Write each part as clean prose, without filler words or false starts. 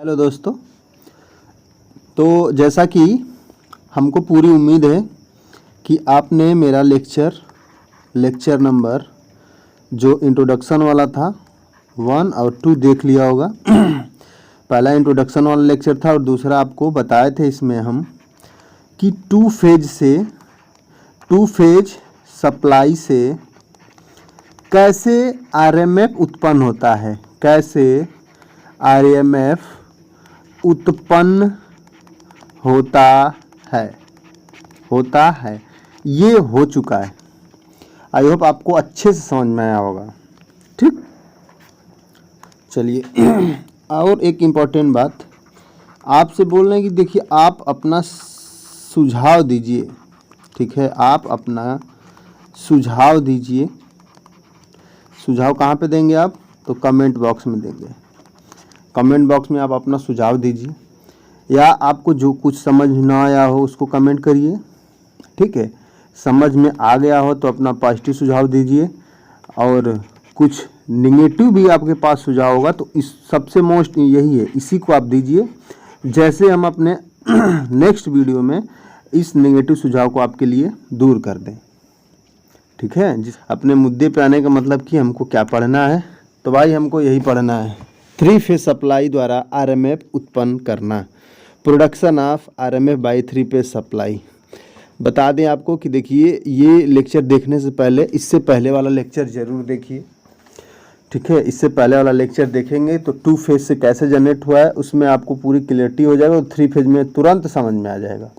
Hello दोस्तों। तो जैसा कि हमको पूरी उम्मीद है कि आपने मेरा लेक्चर नंबर जो इंट्रोडक्शन वाला था 1 और 2 देख लिया होगा। पहला इंट्रोडक्शन वाला लेक्चर था और दूसरा आपको बताए थे इसमें हम कि टू फेज सप्लाई से कैसे आरएमएफ उत्पन्न होता है, कैसे आरएमएफ उत्पन्न होता है ये हो चुका है। आई होप आपको अच्छे से समझ में आया होगा। ठीक, चलिए। और एक इम्पॉर्टेंट बात आपसे बोल रहे हैं कि देखिए आप अपना सुझाव दीजिए। ठीक है, आप अपना सुझाव दीजिए। सुझाव कहाँ पे देंगे आप? तो कमेंट बॉक्स में देंगे। कमेंट बॉक्स में आप अपना सुझाव दीजिए, या आपको जो कुछ समझ ना आया हो उसको कमेंट करिए। ठीक है, समझ में आ गया हो तो अपना पॉजिटिव सुझाव दीजिए, और कुछ निगेटिव भी आपके पास सुझाव होगा तो इस सबसे मोस्ट यही है, इसी को आप दीजिए। जैसे हम अपने नेक्स्ट वीडियो में इस नेगेटिव सुझाव को आपके लिए दूर कर दें। ठीक है, जिस अपने मुद्दे पे आने का मतलब कि हमको क्या पढ़ना है, तो भाई हमको यही पढ़ना है, 3 फेज सप्लाई द्वारा आरएमएफ उत्पन्न करना, production of RMF by 3 phase supply. बता दें आपको कि देखिए ये लेक्चर देखने से पहले इससे पहले वाला लेक्चर ज़रूर देखिए। ठीक है, इससे पहले वाला लेक्चर देखेंगे तो 2 फेज से कैसे जनरेट हुआ है उसमें आपको पूरी क्लियरिटी हो जाएगा, और 3 फेज में तुरंत समझ में आ जाएगा।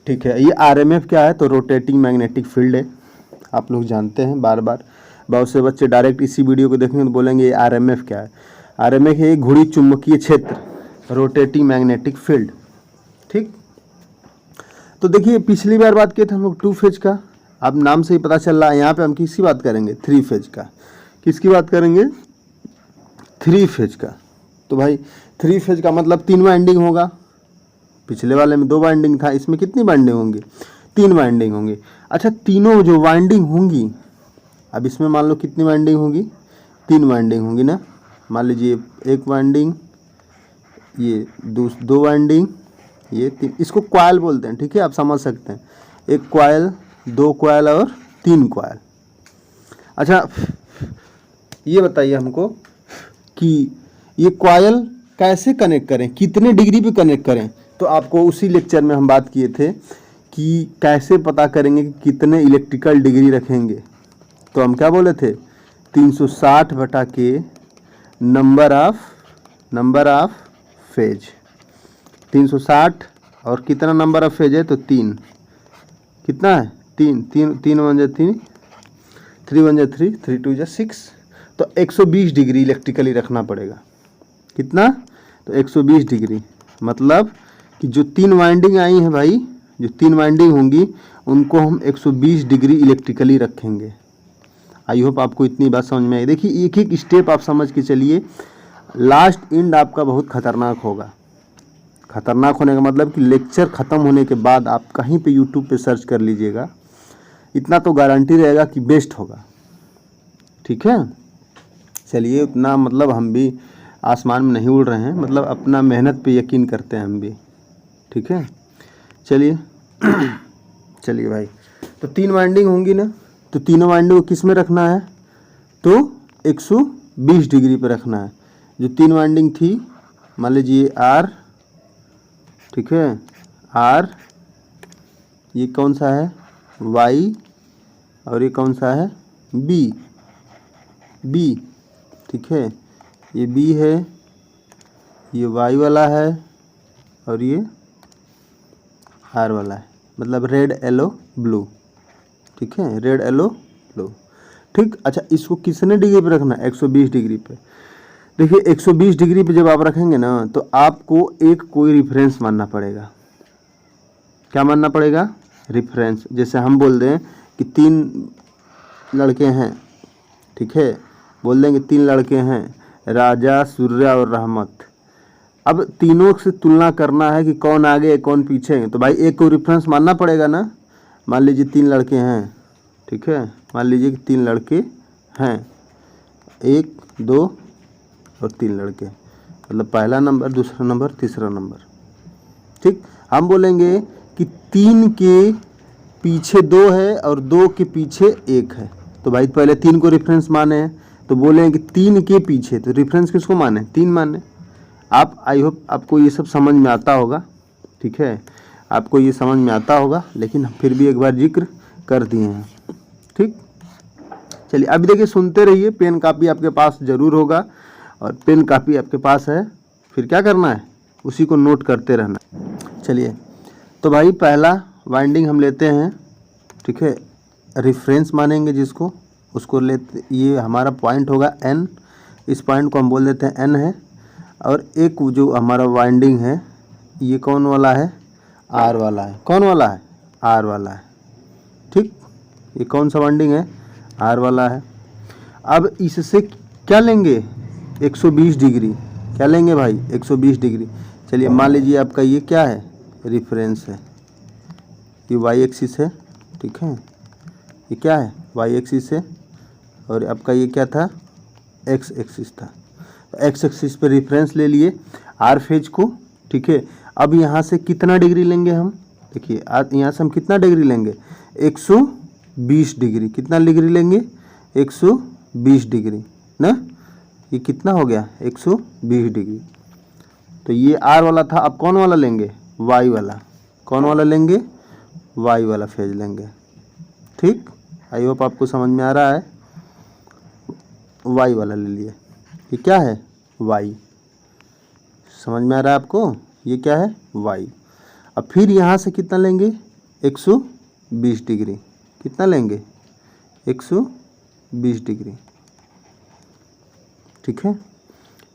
ठीक है, ये आरएमएफ क्या है? तो रोटेटिंग मैग्नेटिक फील्ड है। आप लोग जानते हैं, बार बार बहुत से बच्चे डायरेक्ट इसी वीडियो को देखेंगे तो बोलेंगे ये आरएमएफ क्या है। आरएमएफ है घुड़ी चुंबकीय क्षेत्र, रोटेटिंग मैग्नेटिक फील्ड। ठीक, तो देखिए पिछली बार बात किए थे हम लोग 2 फेज का, अब नाम से ही पता चल रहा है। यहाँ पे हम किसकी बात करेंगे? 3 फेज का। किसकी बात करेंगे? 3 फेज का। तो भाई 3 फेज का मतलब 3 वाइंडिंग होगा। पिछले वाले में 2 वाइंडिंग था, इसमें कितनी वाइंडिंग होंगी? 3 वाइंडिंग होंगी। अच्छा, तीनों जो वाइंडिंग होंगी, अब इसमें मान लो कितनी वाइंडिंग होगी? 3 वाइंडिंग होंगी ना। मान लीजिए 1 वाइंडिंग, ये 2 वाइंडिंग, ये 3। इसको कॉइल बोलते हैं। ठीक है, आप समझ सकते हैं, 1 कॉइल, 2 कॉइल और 3 कॉइल। अच्छा, ये बताइए हमको कि ये कॉइल कैसे कनेक्ट करें, कितने डिग्री पे कनेक्ट करें? तो आपको उसी लेक्चर में हम बात किए थे कि कैसे पता करेंगे कि कितने इलेक्ट्रिकल डिग्री रखेंगे। तो हम क्या बोले थे? 360 बटा के नंबर ऑफ फेज। 360 और कितना नंबर ऑफ फेज है? तो 3। कितना है? 3 1 जा 3, 3 1 जा 3, 3 2 जा 6। तो 120 डिग्री इलेक्ट्रिकली रखना पड़ेगा। कितना? तो 120 डिग्री। मतलब कि जो 3 वाइंडिंग आई हैं भाई, जो 3 वाइंडिंग होंगी उनको हम 120 डिग्री इलेक्ट्रिकली रखेंगे। आई होप आपको इतनी बात समझ में आई। देखिए एक एक स्टेप आप समझ के चलिए, लास्ट एंड आपका बहुत खतरनाक होगा। खतरनाक होने का मतलब कि लेक्चर ख़त्म होने के बाद आप कहीं पे यूट्यूब पे सर्च कर लीजिएगा, इतना तो गारंटी रहेगा कि बेस्ट होगा। ठीक है, चलिए, उतना मतलब हम भी आसमान में नहीं उड़ रहे हैं, मतलब अपना मेहनत पे यकीन करते हैं हम भी। ठीक है, चलिए। चलिए भाई, तो 3 वाइंडिंग होंगी ना, तो तीनों वाइंडिंग को किस में रखना है? तो 120 डिग्री पे रखना है। जो 3 वाइंडिंग थी, मान लीजिए आर, ठीक है, आर, ये कौन सा है? वाई, और ये कौन सा है? बी। ठीक है, ये बी है, ये वाई वाला है, और ये आर वाला है, मतलब रेड येलो ब्लू। ठीक है, रेड येलो ब्लू। ठीक, अच्छा, इसको कितने डिग्री पे रखना है? 120 डिग्री पे। देखिए 120 डिग्री पे जब आप रखेंगे ना, तो आपको एक कोई रेफरेंस मानना पड़ेगा। क्या मानना पड़ेगा? रेफरेंस। जैसे हम बोल दें कि 3 लड़के हैं, ठीक है, बोल देंगे 3 लड़के हैं, राजा, सूर्या और रहमत। अब तीनों से तुलना करना है कि कौन आगे है कौन पीछे है, तो भाई एक को रेफरेंस मानना पड़ेगा ना। मान लीजिए 3 लड़के हैं, ठीक है, मान लीजिए कि 3 लड़के हैं, 1 2 और 3 लड़के। मतलब पहला नंबर, दूसरा नंबर, तीसरा नंबर। ठीक, हम बोलेंगे कि 3 के पीछे 2 है और 2 के पीछे 1 है। तो भाई पहले 3 को रेफरेंस माने हैं, तो बोलें कि 3 के पीछे, तो रेफरेंस किसको माने? 3 माने। आप, आई होप आपको ये सब समझ में आता होगा। ठीक है, आपको ये समझ में आता होगा, लेकिन फिर भी एक बार जिक्र कर दिए हैं। ठीक, चलिए अभी देखिए, सुनते रहिए। पेन कापी आपके पास ज़रूर होगा, और पेन कापी आपके पास है, फिर क्या करना है, उसी को नोट करते रहना। चलिए, तो भाई पहला वाइंडिंग हम लेते हैं। ठीक है, रेफरेंस मानेंगे जिसको, उसको लेते, ये हमारा पॉइंट होगा N, इस पॉइंट को हम बोल देते हैं N है। और एक जो हमारा वाइंडिंग है, ये कौन वाला है? R वाला है। कौन वाला है? R वाला है। ठीक, ये कौन सा वाइंडिंग है? R वाला है। अब इससे क्या लेंगे? 120 डिग्री। क्या लेंगे भाई? 120 डिग्री। चलिए मान लीजिए आपका ये क्या है? रेफरेंस है, ये वाई एक्सिस है। ठीक है, ये क्या है? वाई एक्सिस है, और आपका ये क्या था? एक्स एक्सिस था। एक्स एक्सिस पे रेफरेंस ले लिए आर फेज को। ठीक है, अब यहाँ से कितना डिग्री लेंगे हम? देखिए यहाँ से हम कितना डिग्री लेंगे? 120 डिग्री। कितना डिग्री लेंगे? 120 डिग्री ना। ये कितना हो गया? 120 डिग्री। तो ये आर वाला था, अब कौन वाला लेंगे? वाई वाला। कौन वाला लेंगे? वाई वाला फेज लेंगे। ठीक, आई होप आपको समझ में आ रहा है। वाई वाला ले लिए। ये क्या है? वाई। समझ में आ रहा है आपको? ये क्या है? वाई। अब फिर यहाँ से कितना लेंगे? 120 डिग्री। कितना लेंगे? 120 डिग्री। ठीक है,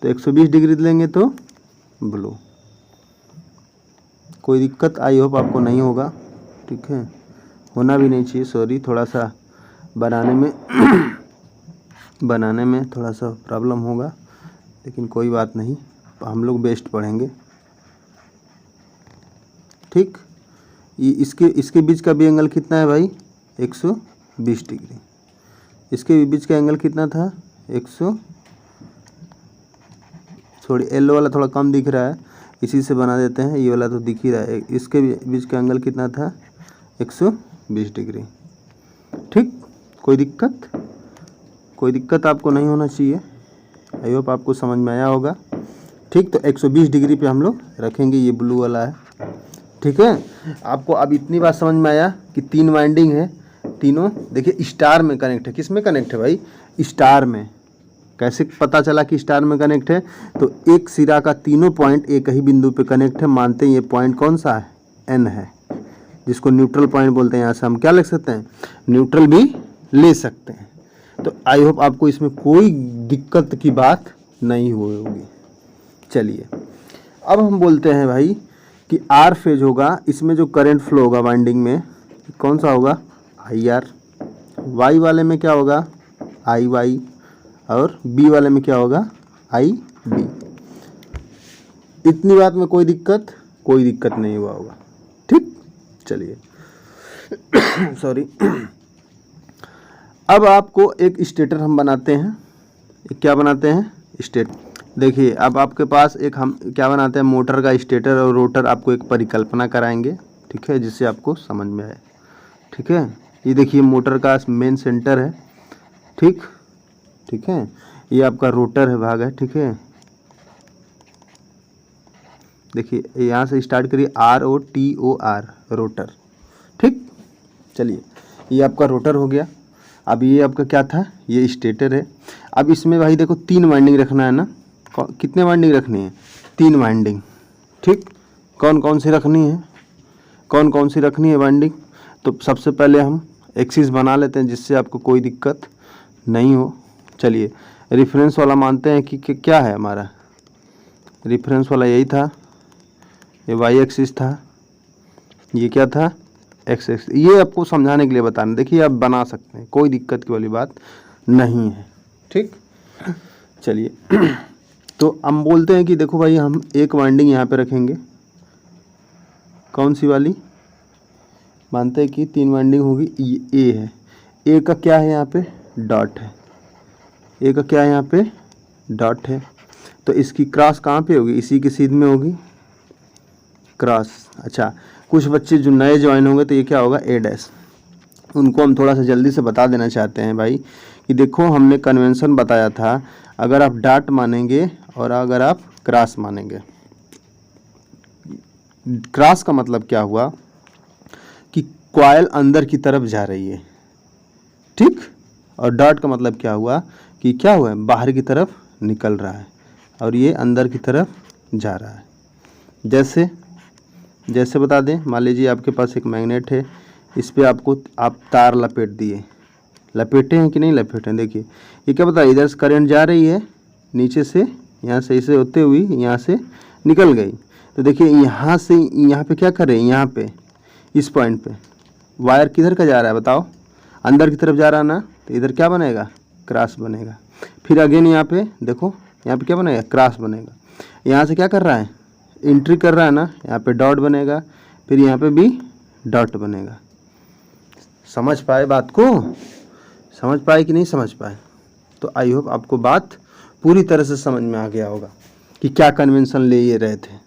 तो 120 डिग्री लेंगे तो ब्लू। कोई दिक्कत आई होप आपको नहीं होगा। ठीक है, होना भी नहीं चाहिए। सॉरी, थोड़ा सा बनाने में थोड़ा सा प्रॉब्लम होगा, लेकिन कोई बात नहीं, हम लोग बेस्ट पढ़ेंगे। ठीक, ये इसके बीच का भी एंगल कितना है भाई? 120 डिग्री। इसके बीच का एंगल कितना था? 100, थोड़ी येलो वाला थोड़ा कम दिख रहा है, इसी से बना देते हैं। ये वाला तो दिख ही रहा है। इसके बीच का एंगल कितना था? 120 डिग्री। ठीक, कोई दिक्कत आपको नहीं होना चाहिए। आई होप आपको समझ में आया होगा। ठीक, तो 120 डिग्री पे हम लोग रखेंगे। ये ब्लू वाला है। ठीक है, आपको अब इतनी बात समझ में आया कि 3 वाइंडिंग है, तीनों देखिए स्टार में कनेक्ट है। किस में कनेक्ट है भाई? स्टार में। कैसे पता चला कि स्टार में कनेक्ट है? तो एक सिरा का तीनों पॉइंट एक ही बिंदु पे कनेक्ट है। मानते हैं ये पॉइंट कौन सा है? N है, जिसको न्यूट्रल पॉइंट बोलते हैं। यहाँ से हम क्या लिख सकते हैं? न्यूट्रल भी ले सकते हैं। तो आई होप आपको इसमें कोई दिक्कत की बात नहीं होगी। चलिए अब हम बोलते हैं भाई कि आर फेज होगा, इसमें जो करंट फ्लो होगा वाइंडिंग में कौन सा होगा? I R. वाई वाले में क्या होगा? आई वाई। और बी वाले में क्या होगा? आई बी। इतनी बात में कोई दिक्कत नहीं हुआ होगा। ठीक, चलिए सॉरी। अब आपको एक स्टेटर हम बनाते हैं। क्या बनाते हैं? स्टेटर। देखिए अब आपके पास एक हम क्या बनाते हैं? मोटर का स्टेटर और रोटर। आपको एक परिकल्पना कराएंगे, ठीक है, जिससे आपको समझ में आए। ठीक है, ये देखिए मोटर का मेन सेंटर है। ठीक है, ये आपका रोटर है, भाग है। ठीक है, देखिए यहाँ से स्टार्ट करिए, ROTOR, रोटर। ठीक, चलिए ये आपका रोटर हो गया। अब ये आपका क्या था? ये स्टेटर है। अब इसमें भाई देखो 3 वाइंडिंग रखना है ना। कितने वाइंडिंग रखनी है? 3 वाइंडिंग। ठीक, कौन कौन सी रखनी है वाइंडिंग? तो सबसे पहले हम एक्सिस बना लेते हैं, जिससे आपको कोई दिक्कत नहीं हो। चलिए रेफरेंस वाला मानते हैं कि क्या है हमारा रेफरेंस वाला? यही था, ये वाई एक्सिस था, ये क्या था? X axis. ये आपको समझाने के लिए बताना। देखिए आप बना सकते हैं, कोई दिक्कत की वाली बात नहीं है। ठीक, चलिए तो हम बोलते हैं कि देखो भाई हम एक वाइंडिंग यहाँ पे रखेंगे। कौन सी वाली? मानते हैं कि 3 वाइंडिंग होगी। ये ए है। ए का क्या है? यहाँ पे डॉट है। ए का क्या है? यहाँ पे डॉट है। तो इसकी क्रॉस कहाँ पे होगी, इसी की सीध में होगी क्रॉस। अच्छा, कुछ बच्चे जो नए ज्वाइन होंगे तो ये क्या होगा ए डैश, उनको हम थोड़ा सा जल्दी से बता देना चाहते हैं भाई कि देखो हमने कन्वेंशन बताया था, अगर आप डॉट मानेंगे और अगर आप क्रॉस मानेंगे। क्रॉस का मतलब क्या हुआ कि कॉइल अंदर की तरफ जा रही है, ठीक, और डॉट का मतलब क्या हुआ कि क्या हुआ है, बाहर की तरफ निकल रहा है और ये अंदर की तरफ जा रहा है। जैसे जैसे बता दें, मान लीजिए आपके पास एक मैग्नेट है, इस पे आपको आप तार लपेट दिए, लपेटे हैं कि नहीं लपेटे हैं, देखिए ये क्या बता, इधर से करंट जा रही है नीचे से, यहाँ से ऐसे होते हुए यहाँ से निकल गई। तो देखिए यहाँ से यहाँ पे क्या कर रहे हैं, यहाँ पे इस पॉइंट पे वायर किधर का जा रहा है बताओ, अंदर की तरफ जा रहा है ना, तो इधर क्या बनेगा, क्रॉस बनेगा। फिर अगेन यहाँ पे देखो, यहाँ पे क्या बनेगा, क्रॉस बनेगा। यहाँ से क्या कर रहा है, एंट्री कर रहा है ना, यहाँ पे डॉट बनेगा, फिर यहाँ पे भी डॉट बनेगा। समझ पाए बात को, समझ पाए कि नहीं समझ पाए? तो आई होप आपको बात पूरी तरह से समझ में आ गया होगा कि क्या कन्वेंशन ले ये रहे थे।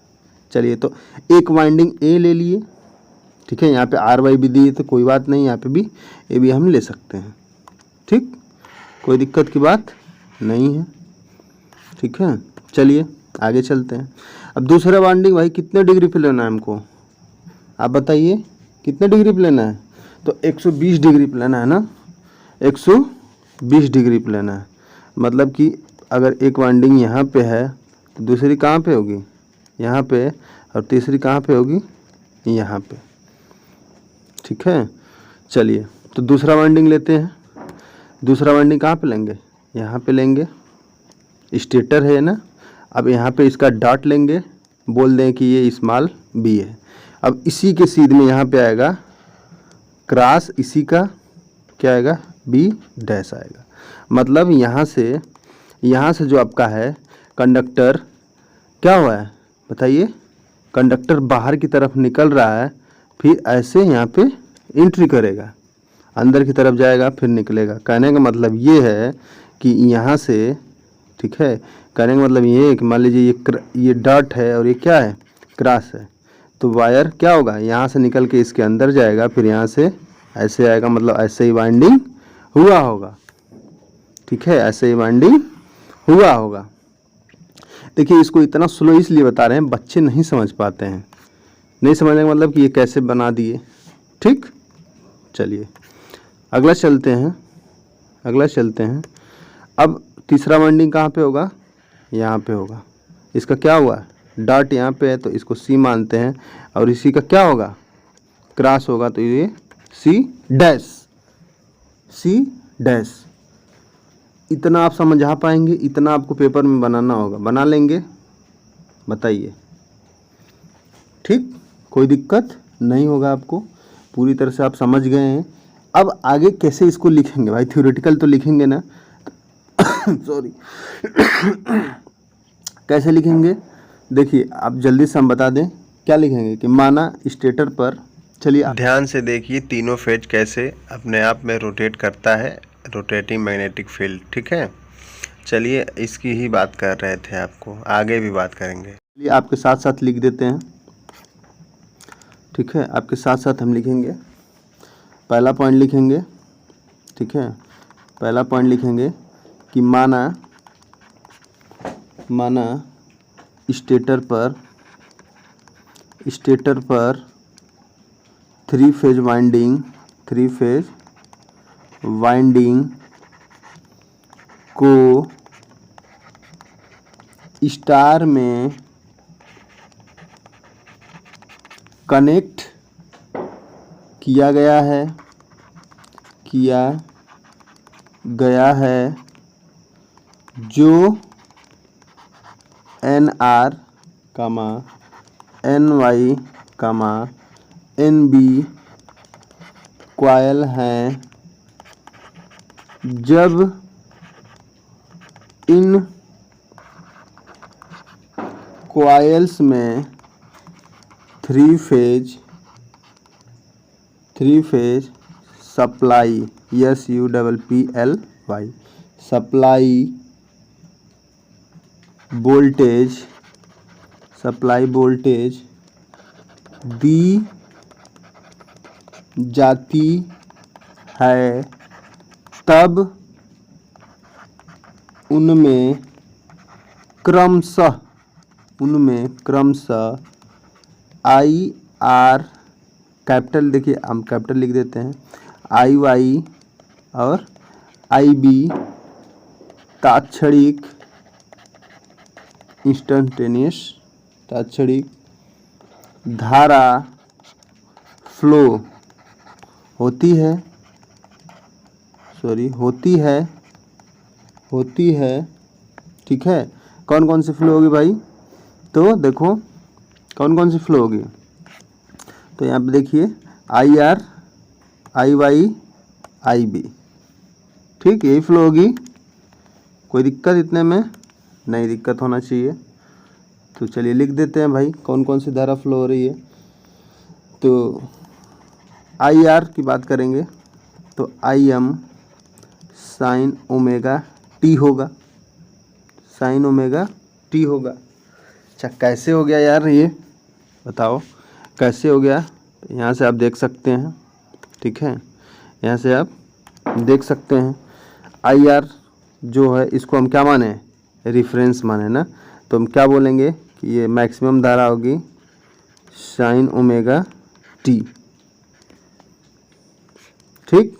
चलिए, तो एक वाइंडिंग ए ले लिए, ठीक है, यहाँ पे आर वाई भी दी तो कोई बात नहीं, यहाँ पे भी ए भी हम ले सकते हैं, ठीक, कोई दिक्कत की बात नहीं है, ठीक है। चलिए आगे चलते हैं। अब दूसरा वाइंडिंग भाई कितने डिग्री पे लेना है हमको, आप बताइए कितने डिग्री पे लेना है? तो 120 डिग्री पे लेना है ना, 120 डिग्री पे लेना है। मतलब कि अगर एक वाइंडिंग यहाँ पे है तो दूसरी कहाँ पे होगी, यहाँ पे, और तीसरी कहाँ पे होगी, यहाँ पे, ठीक है। चलिए, तो दूसरा वाइंडिंग लेते हैं। दूसरा वाइंडिंग कहाँ पे लेंगे, यहाँ पे लेंगे, स्टेटर है ना। अब यहाँ पे इसका डॉट लेंगे, बोल दें कि ये स्मॉल बी है। अब इसी के सीध में यहाँ पे आएगा क्रॉस, इसी का क्या आएगा, बी डैश आएगा। मतलब यहाँ से जो आपका है कंडक्टर क्या हुआ है बताइए, कंडक्टर बाहर की तरफ निकल रहा है, फिर ऐसे यहाँ पे एंट्री करेगा, अंदर की तरफ जाएगा फिर निकलेगा। कहने का मतलब ये है कि यहाँ से, ठीक है, कहने का मतलब ये है कि मान लीजिए ये डॉट है और ये क्या है, क्रॉस है, तो वायर क्या होगा, यहाँ से निकल के इसके अंदर जाएगा, फिर यहाँ से ऐसे आएगा, मतलब ऐसे ही वाइंडिंग हुआ होगा, ठीक है, ऐसे ही वाइंडिंग हुआ होगा। देखिए इसको इतना स्लो इसलिए बता रहे हैं, बच्चे नहीं समझ पाते हैं, नहीं समझने का मतलब कि ये कैसे बना दिए, ठीक। चलिए अगला चलते हैं। अब तीसरा वाइंडिंग कहाँ पे होगा, यहाँ पे होगा। इसका क्या हुआ, डॉट यहाँ पे है तो इसको सी मानते हैं, और इसी का क्या होगा, क्रॉस होगा, तो ये सी डैश। इतना आप समझा पाएंगे, इतना आपको पेपर में बनाना होगा, बना लेंगे, बताइए, ठीक, कोई दिक्कत नहीं होगा आपको, पूरी तरह से आप समझ गए हैं। अब आगे कैसे इसको लिखेंगे भाई, थ्योरेटिकल तो लिखेंगे ना सॉरी कैसे लिखेंगे, देखिए आप जल्दी से हम बता दें क्या लिखेंगे कि माना स्टेटर पर, चलिए ध्यान से देखिए तीनों फेज कैसे अपने आप में रोटेट करता है, रोटेटिंग मैग्नेटिक फील्ड, ठीक है। चलिए इसकी ही बात कर रहे थे, आपको आगे भी बात करेंगे। चलिए आपके साथ साथ लिख देते हैं, ठीक है, आपके साथ साथ हम लिखेंगे। पहला पॉइंट लिखेंगे, ठीक है, पहला पॉइंट लिखेंगे कि माना स्टेटर पर थ्री फेज वाइंडिंग को स्टार में कनेक्ट किया गया है जो NR, NY, NB कॉइल हैं। जब इन कॉइल्स में three phase supply SUPPLY supply voltage दी जाती है तब उनमें क्रमशः आई आर कैपिटल, देखिए हम कैपिटल लिख देते हैं, आई वाई और आई बी तात्क्षणिक इंस्टेंटेनियस तात्क्षणिक धारा फ्लो होती है, ठीक है। कौन कौन सी फ्लो होगी भाई? तो देखो कौन कौन सी फ्लो होगी, तो यहाँ पे देखिए I R, I Y, I B, ठीक, यही फ्लो होगी। कोई दिक्कत इतने में नहीं, दिक्कत होना चाहिए। तो चलिए लिख देते हैं भाई कौन कौन सी धारा फ्लो हो रही है। तो आई आर की बात करेंगे तो I am sine omega T होगा, अच्छा कैसे हो गया यार ये बताओ, कैसे हो गया? तो यहाँ से आप देख सकते हैं, ठीक है, यहाँ से आप देख सकते हैं आई आर जो है इसको हम क्या माने, रेफरेंस माने ना, तो हम क्या बोलेंगे कि ये मैक्सिमम धारा होगी साइन ओमेगा टी, ठीक।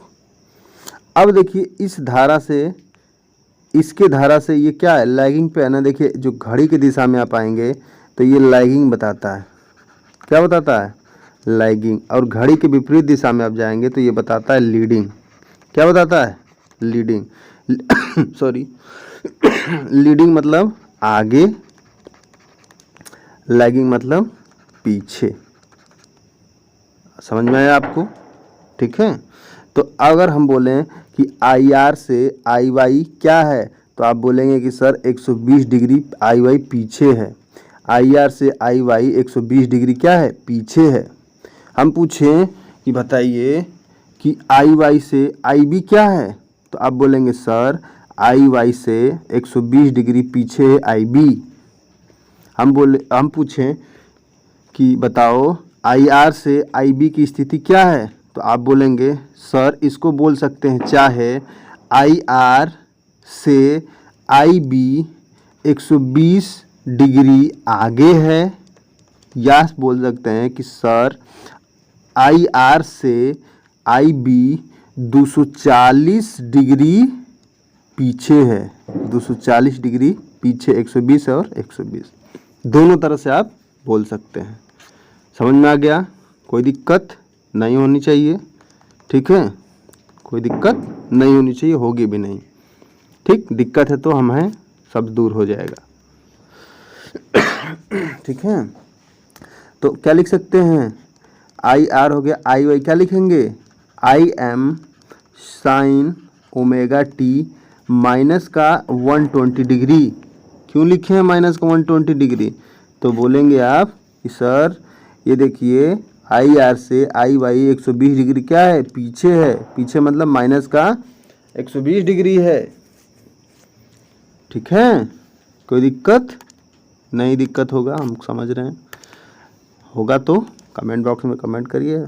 अब देखिए इस धारा से, इसके धारा से ये क्या है, लैगिंग पे है ना। देखिए जो घड़ी की दिशा में आप आएंगे तो ये लैगिंग बताता है, क्या बताता है, लैगिंग। और घड़ी के विपरीत दिशा में आप जाएंगे तो ये बताता है लीडिंग, क्या बताता है, लीडिंग सॉरी लीडिंग मतलब आगे, लैगिंग मतलब पीछे, समझ में आया आपको, ठीक है। तो अगर हम बोलें कि आई आर से आई वाई क्या है, तो आप बोलेंगे कि सर 120 डिग्री आई वाई पीछे है। आई आर से आई वाई 120 डिग्री क्या है, पीछे है। हम पूछें कि बताइए कि आई वाई से आई बी क्या है, तो आप बोलेंगे सर आई वाई से 120 डिग्री पीछे है आई बी। हम पूछें कि बताओ आई आर से आई बी की स्थिति क्या है, तो आप बोलेंगे सर इसको बोल सकते हैं चाहे आई आर से आई बी 120 डिग्री आगे है, या बोल सकते हैं कि सर आई आर से आई बी 240 डिग्री पीछे है, 240 डिग्री पीछे, 120 और 120 दोनों तरह से आप बोल सकते हैं। समझ में आ गया? कोई दिक्कत नहीं होनी चाहिए, ठीक है, कोई दिक्कत नहीं होनी चाहिए, होगी भी नहीं, ठीक। दिक्कत है तो हमें सब दूर हो जाएगा, ठीक है। तो क्या लिख सकते हैं, आई आर हो गया, आई वाई क्या लिखेंगे, I am sine omega T minus का 120 डिग्री। क्यों लिखे हैं माइनस का 120 डिग्री, तो बोलेंगे आप कि सर ये देखिए आई आर से आई वाई 120 डिग्री क्या है, पीछे है, पीछे मतलब माइनस का 120 डिग्री है, ठीक है। कोई दिक्कत नहीं, दिक्कत होगा हम समझ रहे हैं, होगा तो कमेंट बॉक्स में कमेंट करिए,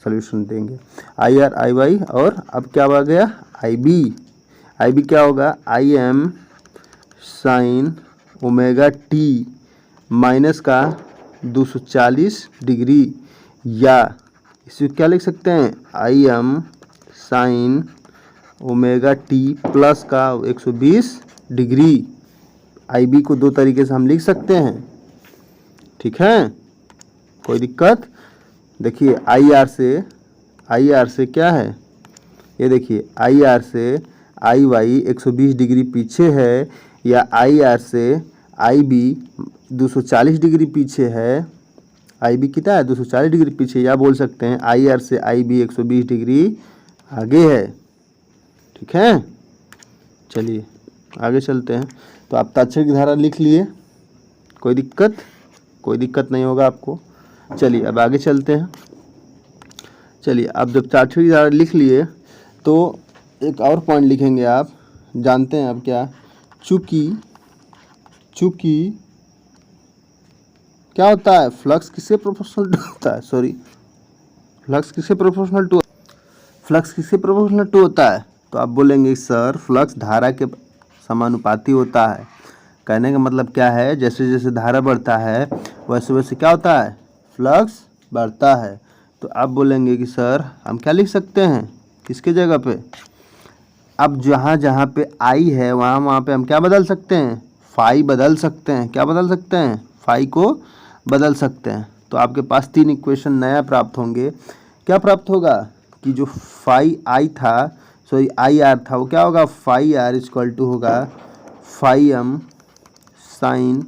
सॉल्यूशन देंगे। आई आर आई वाई, और अब क्या आ गया आई बी, आई बी क्या होगा, I am sine omega T minus का 240 डिग्री, या इसे क्या लिख सकते हैं, I am sine omega t plus का 120 डिग्री। आई बी को दो तरीके से हम लिख सकते हैं, ठीक है, कोई दिक्कत। देखिए आई आर से क्या है, ये देखिए आई आर से आई वाई 120 डिग्री पीछे है, या आई आर से आई बी 240 डिग्री पीछे है, आई बी कितना है 240 डिग्री पीछे, या बोल सकते हैं आई आर से आई बी 120 डिग्री आगे है, ठीक है। चलिए आगे चलते हैं। तो आप तात्क्षणिक की धारा लिख लिए, कोई दिक्कत नहीं होगा आपको। चलिए अब आगे चलते हैं। चलिए अब जब तात्क्षणिक की धारा लिख लिए तो एक और पॉइंट लिखेंगे आप, जानते हैं अब क्या, चूंकि क्या होता है, फ्लक्स किससे प्रोपोर्शनल टू होता है, सॉरी, फ्लक्स किससे प्रोपोर्शनल टू, फ्लक्स किससे प्रोपोर्शनल टू होता है। तो आप बोलेंगे सर फ्लक्स धारा के समानुपाती होता है। कहने का मतलब क्या है, जैसे जैसे धारा बढ़ता है वैसे वैसे क्या होता है, फ्लक्स बढ़ता है। तो आप बोलेंगे कि सर हम क्या लिख सकते हैं, किसके जगह पे, अब जहाँ जहाँ पे आई है वहाँ वहाँ पे हम क्या बदल सकते हैं, फाई बदल सकते हैं। क्या बदल सकते हैं, फाई को बदल सकते हैं। तो आपके पास 3 इक्वेशन नया प्राप्त होंगे। क्या प्राप्त होगा कि जो फाई आई था, सॉरी आई आर था, वो क्या होगा, फाई आर इक्वल टू होगा phi M sine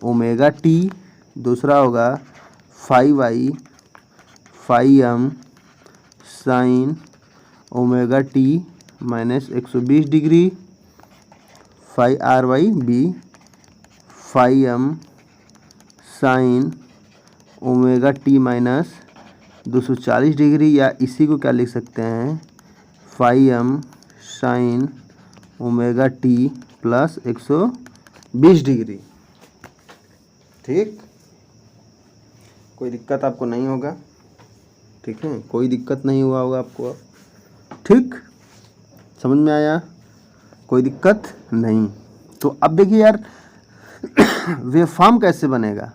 omega t. दूसरा होगा phi Y phi M sine omega T minus 120 degree, phi R Y B phi M sine omega T minus 240 degree, या इसी को क्या लिख सकते हैं, phi M sine omega t plus 120 degree. ठीक, कोई दिक्कत आपको नहीं होगा, ठीक है, कोई दिक्कत नहीं हुआ होगा आपको, ठीक, समझ में आया, कोई दिक्कत नहीं। तो अब देखिए यार वेवफॉर्म कैसे बनेगा,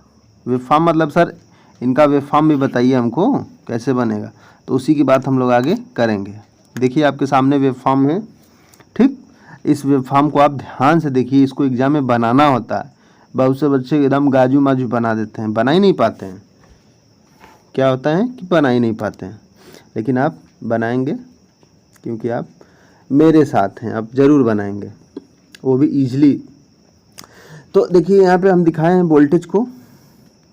वेवफॉर्म मतलब सर इनका वेवफॉर्म भी बताइए हमको कैसे बनेगा। तो उसी की बात हम लोग आगे करेंगे। देखिए आपके सामने वेवफॉर्म है, ठीक, इस वेवफॉर्म को आप ध्यान से देखिए, इसको एग्जाम में बनाना होता है। बहुत से बच्चे एकदम गाजू माजू बना देते हैं, बना ही नहीं पाते हैं। क्या होता है कि बना ही नहीं पाते हैं, लेकिन आप बनाएंगे क्योंकि आप मेरे साथ हैं, आप ज़रूर बनाएंगे, वो भी ईजिली। तो देखिए यहाँ पे हम दिखाए हैं वोल्टेज को,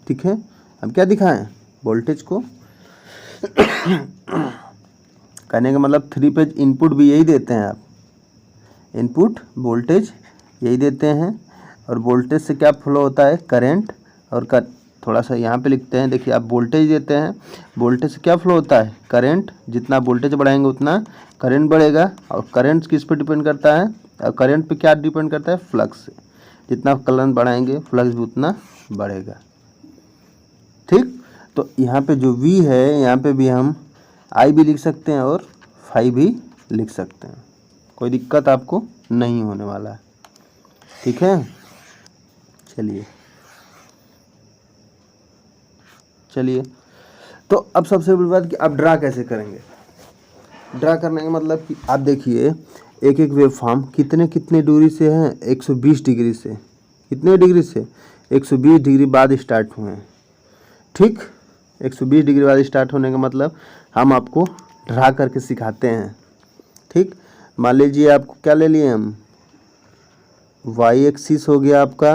ठीक है, हम क्या दिखाएं, वोल्टेज को। कहने का मतलब 3 फेज इनपुट भी यही देते हैं आप, इनपुट वोल्टेज यही देते हैं, और वोल्टेज से क्या फ्लो होता है, करंट, और थोड़ा सा यहाँ पे लिखते हैं, देखिए आप वोल्टेज देते हैं, वोल्टेज से क्या फ्लो होता है, करंट, जितना वोल्टेज बढ़ाएंगे उतना करंट बढ़ेगा, और करंट किस पे डिपेंड करता है, और करंट पे क्या डिपेंड करता है, फ्लक्स से, जितना करंट बढ़ाएंगे फ्लक्स भी उतना बढ़ेगा। ठीक, तो यहाँ पे जो V है, यहाँ पे भी हम I भी लिख सकते हैं और फाई भी लिख सकते हैं, कोई दिक्कत आपको नहीं होने वाला है, ठीक है। चलिए तो अब सबसे बड़ी बात कि आप ड्रा कैसे करेंगे। ड्रा करने का मतलब कि आप देखिए एक एक वेवफॉर्म कितने कितने दूरी से हैं, 120 डिग्री से, कितने डिग्री से, 120 डिग्री बाद स्टार्ट हुए हैं, ठीक, 120 डिग्री बाद स्टार्ट होने का मतलब हम आपको ड्रा करके सिखाते हैं, ठीक। मान लीजिए आपको क्या ले लिए हम, वाई एक्सिस हो गया आपका,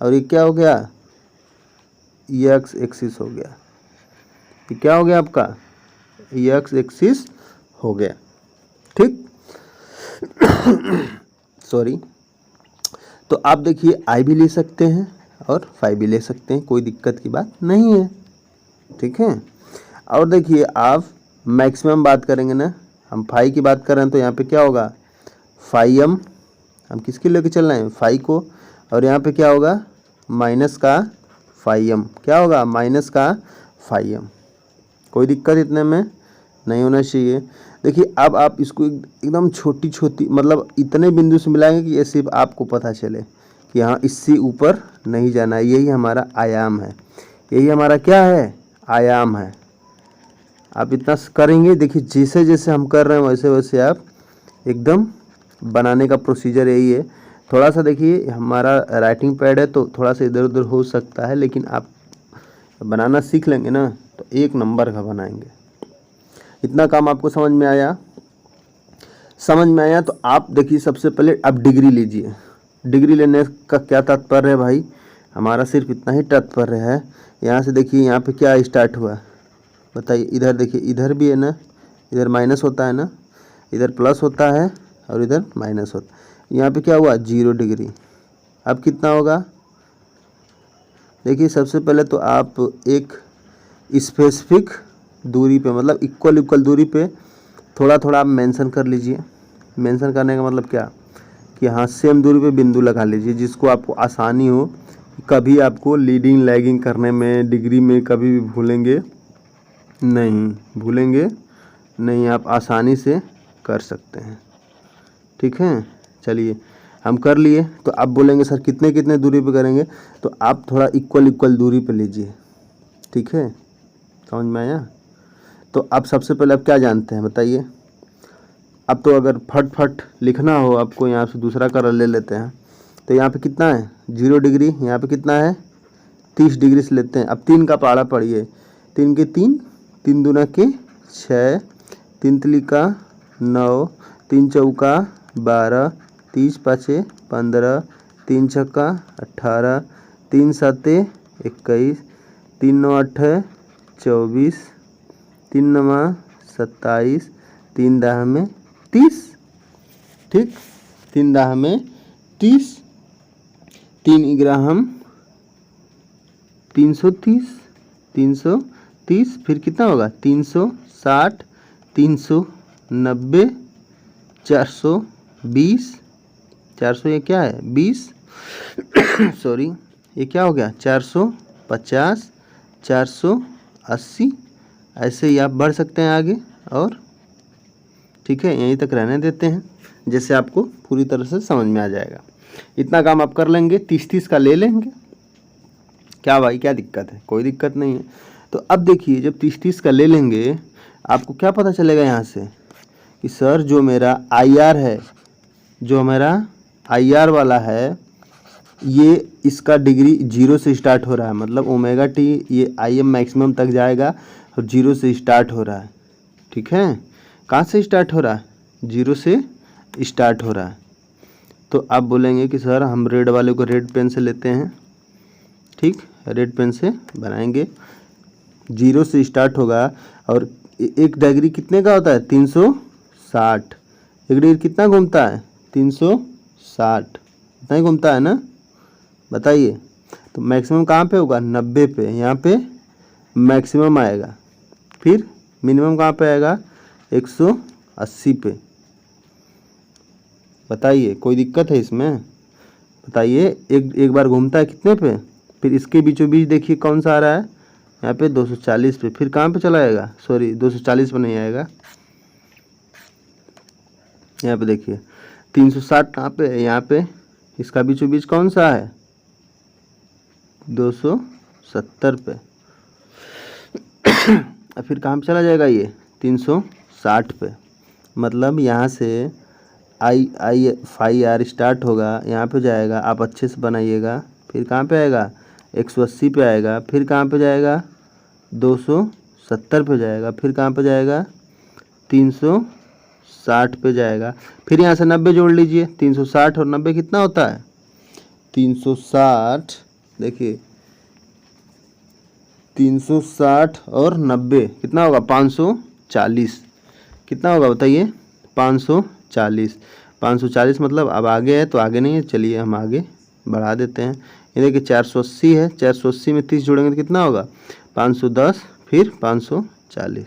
और ये क्या हो गया, एक्स एक्सिस हो गया, ये क्या हो गया आपका, एक्स एक्सिस हो गया, ठीक। सॉरी, तो आप देखिए आई भी ले सकते हैं और फाई भी ले सकते हैं, कोई दिक्कत की बात नहीं है, ठीक है। और देखिए आप मैक्सिमम बात करेंगे ना, हम फाई की बात कर रहे हैं तो यहाँ पे क्या होगा, फाई एम, हम किसके लेके चल रहे हैं, फाई को, और यहाँ पे क्या होगा, माइनस का फाई एम, क्या होगा, माइनस का फाई एम, कोई दिक्कत इतने में नहीं होना चाहिए। देखिए अब आप इसको एकदम छोटी छोटी मतलब इतने बिंदु से मिलाएंगे कि ये सिर्फ आपको पता चले कि हाँ इससे ऊपर नहीं जाना है, यही हमारा आयाम है, यही हमारा क्या है, आयाम है। आप इतना करेंगे, देखिए जैसे जैसे हम कर रहे हैं वैसे वैसे आप एकदम बनाने का प्रोसीजर यही है। थोड़ा सा देखिए हमारा राइटिंग पैड है तो थोड़ा सा इधर उधर हो सकता है, लेकिन आप बनाना सीख लेंगे ना तो 1 नंबर का बनाएंगे। इतना काम आपको समझ में आया, समझ में आया। तो आप देखिए सबसे पहले आप डिग्री लीजिए। डिग्री लेने का क्या तात्पर्य है भाई, हमारा सिर्फ इतना ही तात्पर्य है। यहाँ से देखिए यहाँ पे क्या स्टार्ट हुआ बताइए, इधर देखिए, इधर भी है ना, इधर माइनस होता है ना, इधर प्लस होता है और इधर माइनस होता है। यहाँ पे क्या हुआ 0 डिग्री। अब कितना होगा, देखिए सबसे पहले तो आप एक स्पेसिफिक दूरी पे मतलब इक्वल दूरी पे थोड़ा थोड़ा आप मेंशन कर लीजिए। मेंशन करने का मतलब क्या कि हाँ सेम दूरी पे बिंदु लगा लीजिए, जिसको आपको आसानी हो, कभी आपको लीडिंग लैगिंग करने में डिग्री में कभी भी भूलेंगे नहीं, आप आसानी से कर सकते हैं। ठीक है, चलिए हम कर लिए। तो आप बोलेंगे सर कितने कितने दूरी पे करेंगे, तो आप थोड़ा इक्वल दूरी पे लीजिए। ठीक है, समझ में आया? तो आप सबसे पहले आप क्या जानते हैं बताइए? अब तो अगर फट लिखना हो आपको, यहाँ से दूसरा कलर ले लेते हैं। तो यहाँ पे कितना है 0 डिग्री, यहाँ पे कितना है 30 डिग्री से लेते हैं। अब 3 का पहाड़ा पढ़िए, 3 के 3, 3 दूना के 6, 3 तिली का 9, 3 चौका 12, 30 पाँचे 15, 3 छक्का 18, 3 साते 21, 3 नौ 8 24, 3 नमा 27, 3 दाह में 30। ठीक, 3 दाह में 30, 3 ग्राम 330, फिर कितना होगा 360, 390, 420, 400 ये क्या है 20 सॉरी ये क्या हो गया 450, 480। ऐसे ही आप बढ़ सकते हैं आगे और ठीक है, यहीं तक रहने देते हैं, जैसे आपको पूरी तरह से समझ में आ जाएगा। इतना काम आप कर लेंगे, 30 का ले लेंगे। क्या भाई क्या दिक्कत है? कोई दिक्कत नहीं है। तो अब देखिए जब 30 का ले लेंगे, आपको क्या पता चलेगा यहाँ से कि सर जो मेरा IR है, जो मेरा IR वाला है, ये इसका डिग्री 0 से स्टार्ट हो रहा है, मतलब ओमेगा टी ये IM मैक्सिमम तक जाएगा और 0 से स्टार्ट हो रहा है। ठीक है, कहाँ से स्टार्ट हो रहा है? 0 से स्टार्ट हो रहा है। तो आप बोलेंगे कि सर हम रेड वाले को रेड पेन से लेते हैं। ठीक, रेड पेन से बनाएंगे। 0 से स्टार्ट होगा और एक डिग्री कितने का होता है 360। एक डिग्री कितना घूमता है 360, इतना ही घूमता है ना, बताइए। तो मैक्सिमम कहाँ पे होगा 90 पे, यहाँ पे मैक्सिमम आएगा। फिर मिनिमम कहाँ पे आएगा 180 पे। बताइए कोई दिक्कत है इसमें? बताइए, एक बार घूमता है कितने पे, फिर इसके बीचों बीच देखिए कौन सा आ रहा है यहाँ पे 240 पे। फिर कहाँ पे चला आएगा, सॉरी 240 पे नहीं आएगा, यहाँ पे देखिए 360 कहाँ पे है, यहाँ पे इसका बीचों बीच कौन सा है 270 पे। फिर कहाँ पे चला जाएगा ये 360 पे। मतलब यहाँ से IR स्टार्ट होगा, यहाँ पे जाएगा, आप अच्छे से बनाइएगा। फिर कहाँ पे आएगा 180 पे आएगा, फिर कहाँ पे जाएगा 270 पे जाएगा, फिर कहाँ पे जाएगा 360 पे जाएगा। फिर यहाँ से 90 जोड़ लीजिए, 360 और 90 कितना होता है 360। देखिए 360 और 90 कितना होगा 540। कितना होगा बताइए 540 मतलब अब आगे है तो आगे नहीं है, चलिए हम आगे बढ़ा देते हैं। ये देखिए 480 है, 480 में 30 जोड़ेंगे तो कितना होगा 510, फिर 540।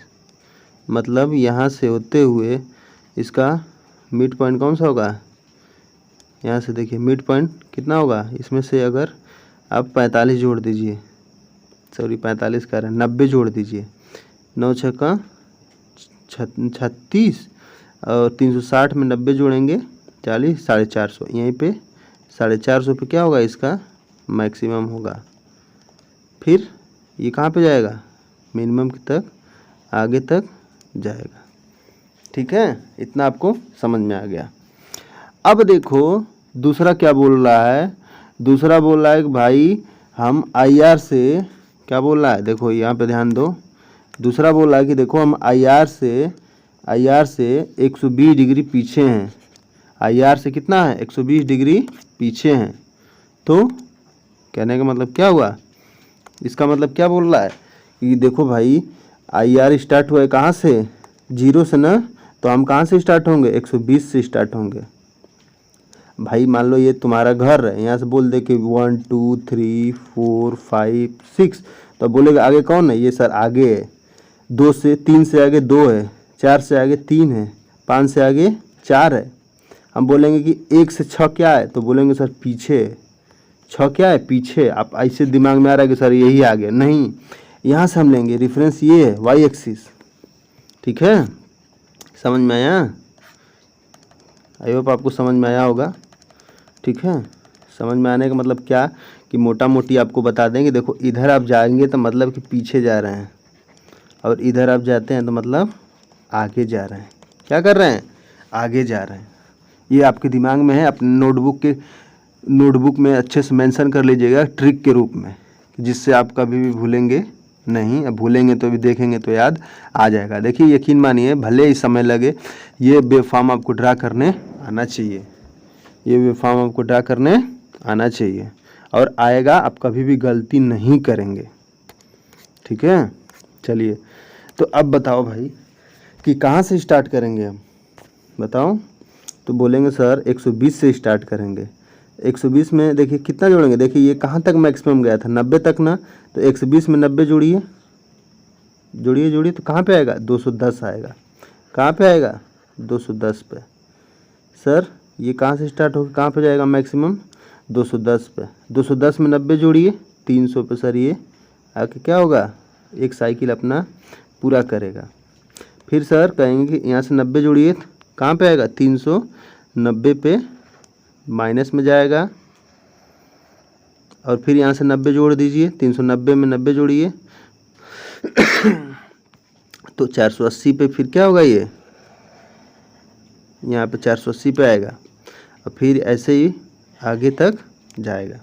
मतलब यहाँ से होते हुए इसका मिड पॉइंट कौन सा होगा, यहाँ से देखिए मिड पॉइंट कितना होगा, इसमें से अगर आप 45 जोड़ दीजिए, सॉरी 45 कह रहे हैं 90 जोड़ दीजिए, 9 छक्का 36 और 360 में 90 जोड़ेंगे 40, 450। यहीं पे 450 पे क्या होगा इसका मैक्सिमम होगा। फिर ये कहाँ पे जाएगा मिनिमम तक, आगे तक जाएगा। ठीक है, इतना आपको समझ में आ गया। अब देखो दूसरा क्या बोल रहा है, दूसरा बोल रहा है कि भाई हम IR से, क्या बोल रहा है देखो यहाँ पे ध्यान दो, दूसरा बोल रहा है कि देखो हम IR से 120 डिग्री पीछे हैं। IR से कितना है 120 डिग्री पीछे हैं। तो कहने का मतलब क्या हुआ, इसका मतलब क्या बोल रहा है कि देखो भाई IR स्टार्ट हुआ है कहाँ से 0 से ना, तो हम कहाँ से स्टार्ट होंगे 120 से स्टार्ट होंगे। भाई मान लो ये तुम्हारा घर है, यहाँ से बोल दे कि 1 2 3 4 5 6, तो बोलेगा आगे कौन है, ये सर आगे है। 2 से 3 से आगे 2 है, 4 से आगे 3 है, 5 से आगे 4 है। हम बोलेंगे कि 1 से 6 क्या है, तो बोलेंगे सर पीछे। 6 क्या है, पीछे। आप ऐसे दिमाग में आ रहा है कि सर यही आगे, नहीं, यहाँ से हम लेंगे रेफरेंस, ये है वाई एक्सिस। ठीक है, समझ में आया? आई होप आपको समझ में आया होगा। ठीक है, समझ में आने का मतलब क्या कि मोटा मोटी आपको बता दें कि देखो इधर आप जाएंगे तो मतलब कि पीछे जा रहे हैं, और इधर आप जाते हैं तो मतलब आगे जा रहे हैं। क्या कर रहे हैं, आगे जा रहे हैं। ये आपके दिमाग में है, अपने नोटबुक में अच्छे से मेंशन कर लीजिएगा ट्रिक के रूप में, जिससे आप कभी भी भूलेंगे नहीं। अब भूलेंगे तो भी देखेंगे तो याद आ जाएगा। देखिए यकीन मानिए, भले ही समय लगे, ये वेव फॉर्म आपको ड्रा करने आना चाहिए। ये वेव फॉर्म आपको ड्रा करने आना चाहिए, और आएगा, आप कभी भी गलती नहीं करेंगे। ठीक है, चलिए तो अब बताओ भाई कि कहाँ से स्टार्ट करेंगे हम, बताओ। तो बोलेंगे सर 120 से स्टार्ट करेंगे। 120 में देखिए कितना जोड़ेंगे, देखिए ये कहाँ तक मैक्सिमम गया था, 90 तक ना। तो 120 में 90 जोड़िए, जोड़िए जोड़िए, तो कहाँ पे आएगा, 210 आएगा। कहाँ पे आएगा, 210 पे। सर ये कहाँ से स्टार्ट होकर कहाँ पे जाएगा मैक्सिमम, 210 पे। 210 में 90 जोड़िए, 300 पे। सर ये आके क्या होगा, एक साइकिल अपना पूरा करेगा। फिर सर कहेंगे कि यहाँ से 90 जोड़िए, कहाँ पे आएगा, 390 पे माइनस में जाएगा, और फिर यहाँ से 90 जोड़ दीजिए, 390 में 90 जोड़िए तो 480 पे फिर क्या होगा, ये यहाँ पे 480 पे आएगा, और फिर ऐसे ही आगे तक जाएगा।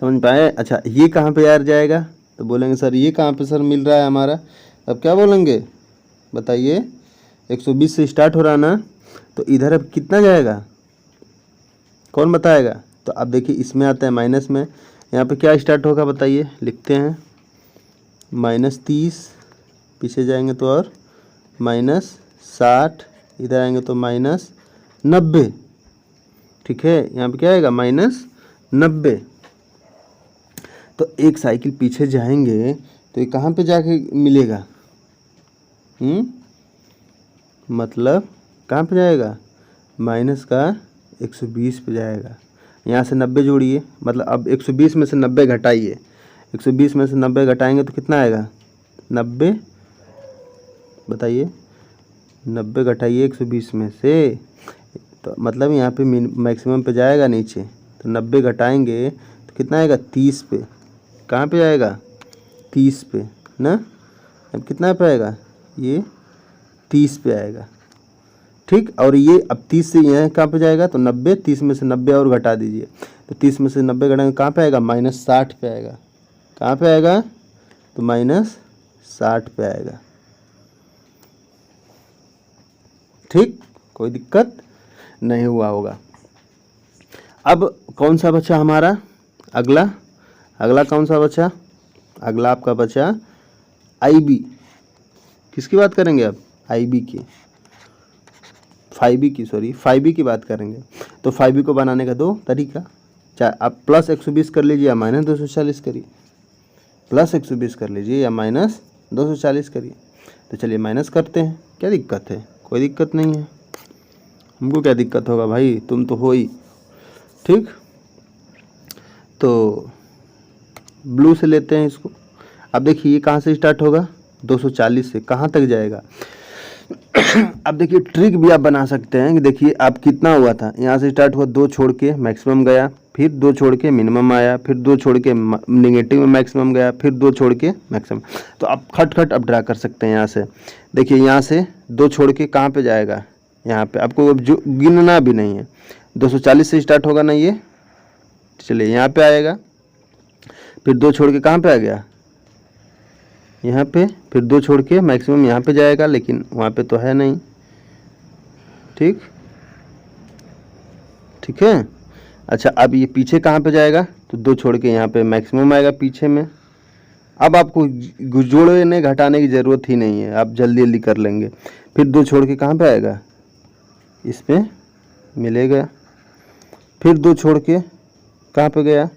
समझ पाए? अच्छा ये कहाँ पे यार जाएगा, तो बोलेंगे सर ये कहाँ पे सर मिल रहा है हमारा। अब क्या बोलेंगे बताइए, 120 से स्टार्ट हो रहा ना, तो इधर अब कितना जाएगा, कौन बताएगा। तो अब देखिए इसमें आता है माइनस में, यहाँ पे क्या स्टार्ट होगा बताइए, लिखते हैं -30, पीछे जाएंगे तो और -60, इधर आएंगे तो -90। ठीक है, यहाँ पे क्या आएगा, -90। तो एक साइकिल पीछे जाएंगे तो ये कहाँ पे जाके मिलेगा, मतलब कहाँ पे जाएगा, माइनस का 120 पे जाएगा। यहाँ से 90 जोड़िए, मतलब अब 120 में से 90 घटाइए, 120 में से 90 घटाएंगे तो कितना आएगा, 90। बताइए 90 घटाइए 120 में से, तो मतलब यहाँ पे मैक्सिमम पे जाएगा नीचे, तो 90 घटाएंगे तो कितना आएगा, 30 पे। कहाँ पे जाएगा, 30 पे ना। अब कितना पे आएगा, ये 30 पे आएगा। ठीक, और ये अब 30 से यहाँ कहाँ पे जाएगा, तो 90, 30 में से 90 और घटा दीजिए, तो 30 में से 90 घटाएंगे कहाँ पे आएगा, -60 पे आएगा। कहाँ पे आएगा, तो -60 पे आएगा। ठीक, कोई दिक्कत नहीं हुआ होगा। अब कौन सा बचा हमारा अगला, अगला कौन सा बचा, अगला आपका बचा IB। किसकी बात करेंगे अब, IB की, 5B की, सॉरी 5B की बात करेंगे। तो 5B को बनाने का दो तरीका, चाहे आप +120 कर लीजिए या -240 करिए, +120 कर लीजिए या -240 करिए। तो चलिए माइनस करते हैं, क्या दिक्कत है, कोई दिक्कत नहीं है, हमको क्या दिक्कत होगा भाई, तुम तो हो ही। ठीक, तो ब्लू से लेते हैं इसको। अब देखिए ये कहाँ से स्टार्ट होगा, 240 से कहाँ तक जाएगा। अब देखिए ट्रिक भी आप बना सकते हैं कि देखिए आप कितना हुआ था, यहाँ से स्टार्ट हुआ, 2 छोड़ के मैक्सिमम गया, फिर 2 छोड़ के मिनिमम आया, फिर 2 छोड़ के नेगेटिव में मैक्सिमम गया, फिर 2 छोड़ के मैक्सिमम। तो आप खट अब ड्रा कर सकते हैं यहाँ से। देखिए यहाँ से 2 छोड़ के कहाँ पे जाएगा, यहाँ पे आपको जो गिनना भी नहीं है, 240 से स्टार्ट होगा ना ये, चलिए यहाँ पे आएगा, फिर 2 छोड़ के कहाँ पे आ गया, यहाँ पे, फिर 2 छोड़ के मैक्सिमम यहाँ पे जाएगा, लेकिन वहाँ पे तो है नहीं। ठीक, ठीक है। अच्छा अब ये पीछे कहाँ पे जाएगा, तो 2 छोड़ के यहाँ पे मैक्सिमम आएगा पीछे में। अब आपको जोड़ने घटाने की ज़रूरत ही नहीं है, आप जल्दी जल्दी कर लेंगे। फिर 2 छोड़ के कहाँ पे आएगा, इस पे मिलेगा, फिर 2 छोड़ के कहाँ पे गया,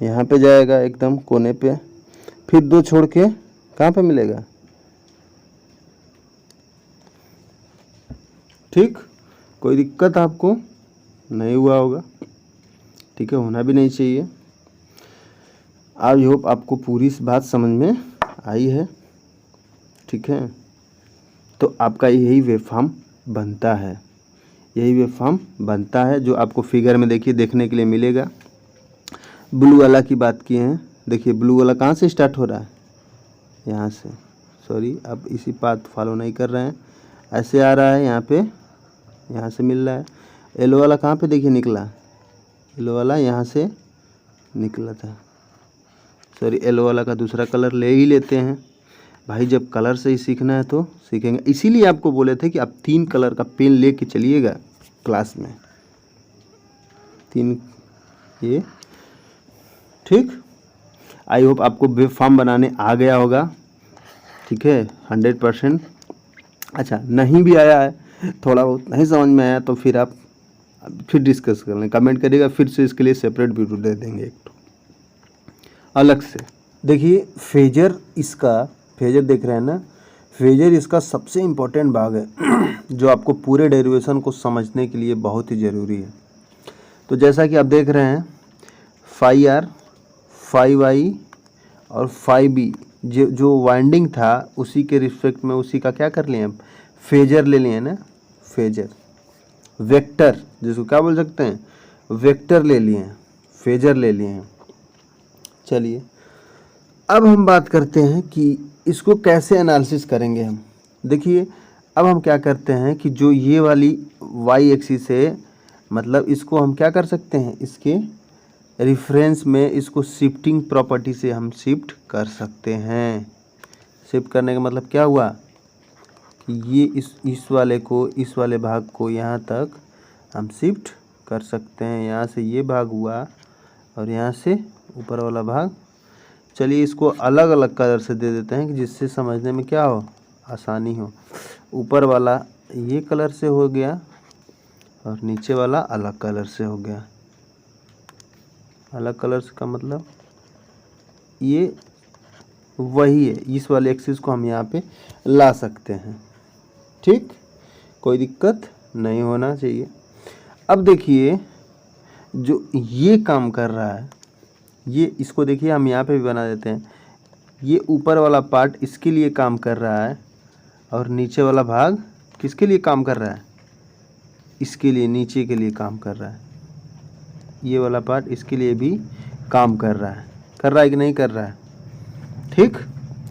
यहाँ पे जाएगा एकदम कोने पे, फिर 2 छोड़ के कहाँ पे मिलेगा। ठीक, कोई दिक्कत आपको नहीं हुआ होगा, ठीक है, होना भी नहीं चाहिए। आई होप आपको पूरी बात समझ में आई है, ठीक है। तो आपका यही वेवफॉर्म बनता है, यही वेवफॉर्म बनता है जो आपको फिगर में देखिए देखने के लिए मिलेगा। ब्लू वाला की बात किए हैं, देखिए ब्लू वाला कहाँ से स्टार्ट हो रहा है, यहाँ से, सॉरी आप इसी पाथ फॉलो नहीं कर रहे हैं, ऐसे आ रहा है यहाँ पे, यहाँ से मिल रहा है। येलो वाला कहाँ पे देखिए निकला, येलो वाला यहाँ से निकला था, सॉरी येलो वाला का दूसरा कलर ले ही लेते हैं भाई, जब कलर से ही सीखना है तो सीखेंगे। इसीलिए आपको बोले थे कि आप 3 कलर का पेन लेके चलिएगा क्लास में, 3 ये, ठीक। आई होप आपको वेब फॉर्म बनाने आ गया होगा, ठीक है, 100%। अच्छा नहीं भी आया है, थोड़ा बहुत नहीं समझ में आया तो फिर आप फिर डिस्कस कर लें, कमेंट करिएगा, फिर से इसके लिए सेपरेट वीडियो दे देंगे एक अलग से। देखिए फेजर, इसका फेजर देख रहे हैं ना, फेजर इसका सबसे इम्पोर्टेंट भाग है जो आपको पूरे डेरिवेशन को समझने के लिए बहुत ही ज़रूरी है। तो जैसा कि आप देख रहे हैं 5R 5I और 5B जो वाइंडिंग था उसी के रिस्पेक्ट में उसी का क्या कर लिए हैं, फेजर ले लिए ना, फेजर वेक्टर जिसको क्या बोल सकते हैं, वेक्टर ले लिए हैं, फेजर ले लिए हैं। चलिए अब हम बात करते हैं कि इसको कैसे एनालिसिस करेंगे हम। देखिए अब हम क्या करते हैं कि जो ये वाली वाई एक्सिस है, मतलब इसको हम क्या कर सकते हैं, इसके रेफरेंस में इसको शिफ्टिंग प्रॉपर्टी से हम शिफ्ट कर सकते हैं। शिफ्ट करने का मतलब क्या हुआ कि ये इस वाले को, इस वाले भाग को यहाँ तक हम शिफ्ट कर सकते हैं। यहाँ से ये भाग हुआ और यहाँ से ऊपर वाला भाग। चलिए इसको अलग अलग कलर से दे देते हैं कि जिससे समझने में क्या हो, आसानी हो। ऊपर वाला ये कलर से हो गया और नीचे वाला अलग कलर से हो गया। अलग कलर से का मतलब ये वही है, इस वाले एक्सिस को हम यहाँ पे ला सकते हैं, ठीक, कोई दिक्कत नहीं होना चाहिए। अब देखिए जो ये काम कर रहा है, ये इसको देखिए हम यहाँ पे भी बना देते हैं। ये ऊपर वाला पार्ट इसके लिए काम कर रहा है और नीचे वाला भाग किसके लिए काम कर रहा है, इसके लिए, नीचे के लिए काम कर रहा है। ये वाला पार्ट इसके लिए भी काम कर रहा है कि नहीं कर रहा है, ठीक।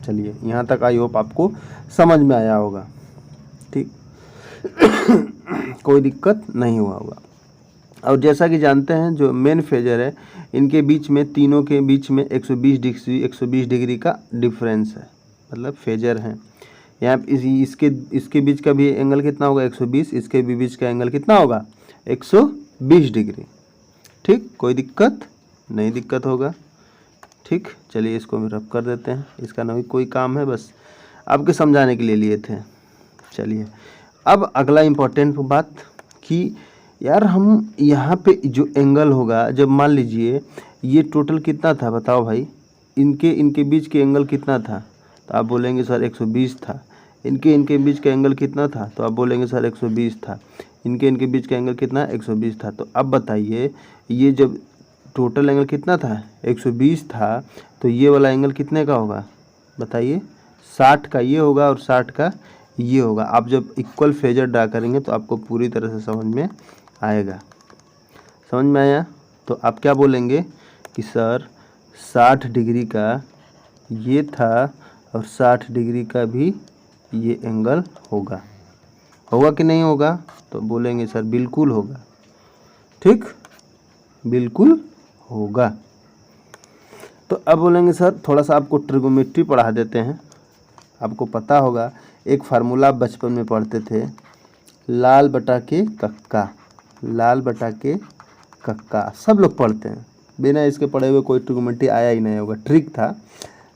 चलिए यहाँ तक आई होप आपको समझ में आया होगा, ठीक कोई दिक्कत नहीं हुआ होगा। और जैसा कि जानते हैं जो मेन फेजर है, इनके बीच में, तीनों के बीच में 120 डिग्री का डिफरेंस है, मतलब फेजर है। यहाँ इसके बीच का भी एंगल कितना होगा 120, इसके भी बीच का एंगल कितना होगा 120 डिग्री, ठीक, कोई दिक्कत नहीं, दिक्कत होगा, ठीक। चलिए इसको हम रब कर देते हैं, इसका ना भी कोई काम है, बस आपके समझाने के लिए लिए थे। चलिए अब अगला इम्पोर्टेंट बात कि यार हम यहाँ पे जो एंगल होगा, जब मान लीजिए ये टोटल कितना था बताओ भाई, इनके बीच के एंगल कितना था, तो आप बोलेंगे सर 120 था। इनके बीच का एंगल कितना था, तो आप बोलेंगे सर 120 था। इनके बीच का एंगल कितना 120 था। तो अब बताइए ये जब टोटल एंगल कितना था 120 था, तो ये वाला एंगल कितने का होगा बताइए, 60 का ये होगा और 60 का ये होगा। आप जब इक्वल फेजर ड्रा करेंगे तो आपको पूरी तरह से समझ में आएगा। समझ में आया तो आप क्या बोलेंगे कि सर 60 डिग्री का ये था और 60 डिग्री का भी ये एंगल होगा कि नहीं होगा, तो बोलेंगे सर बिल्कुल होगा, ठीक, बिल्कुल होगा। तो अब बोलेंगे सर थोड़ा सा आपको ट्रिगोनोमेट्री पढ़ा देते हैं। आपको पता होगा एक फार्मूला आप बचपन में पढ़ते थे, लाल बटा के कक्का, लाल बटा के कक्का सब लोग पढ़ते हैं, बिना इसके पढ़े हुए कोई ट्रिगोनोमेट्री आया ही नहीं होगा। ट्रिक था,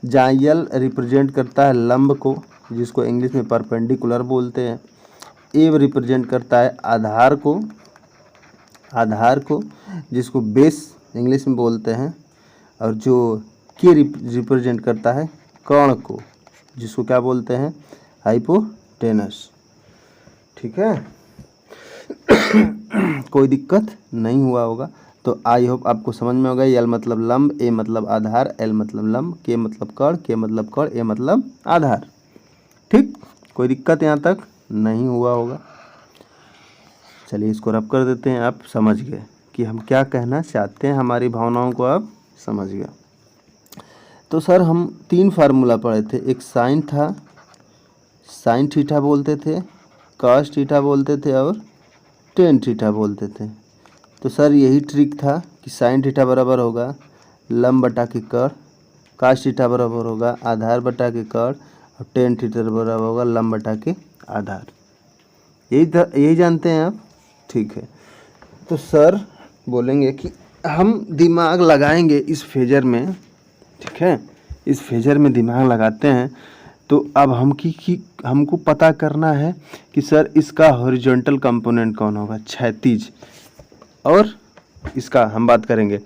जहाँ यल रिप्रेजेंट करता है लंब को, जिसको इंग्लिश में परपेंडिकुलर बोलते हैं। ए रिप्रेजेंट करता है आधार को, जिसको बेस इंग्लिश में बोलते हैं। और जो के रिप्रेजेंट करता है कर्ण को, जिसको क्या बोलते हैं हाइपोटेनस, ठीक है। कोई दिक्कत नहीं हुआ होगा। तो आई होप आपको समझ में होगा। एल मतलब लंब, ए मतलब आधार, एल मतलब लंब, के मतलब कर्ण, के मतलब कर्ण, ए मतलब आधार। ठीक, कोई दिक्कत यहाँ तक नहीं हुआ होगा। चलिए इसको रब कर देते हैं। आप समझ गए कि हम क्या कहना चाहते हैं, हमारी भावनाओं को आप समझ गए। तो सर हम 3 फार्मूला पढ़े थे। एक साइन था, साइन थीटा बोलते थे, कॉस थीटा बोलते थे और टेन थीटा बोलते थे। तो सर यही ट्रिक था कि साइन थीटा बराबर होगा लंब बटा के कर्ण, कॉस थीटा बराबर होगा आधार बटा के कर्ण और टेन थीटा बराबर होगा लंब बटा के आधार। यही जानते हैं आप। ठीक है, तो सर बोलेंगे कि हम दिमाग लगाएंगे इस फेजर में। ठीक है, इस फेजर में दिमाग लगाते हैं। तो अब हमको पता करना है कि सर इसका हॉरिजॉन्टल कंपोनेंट कौन होगा, क्षैतिज, और इसका हम बात करेंगे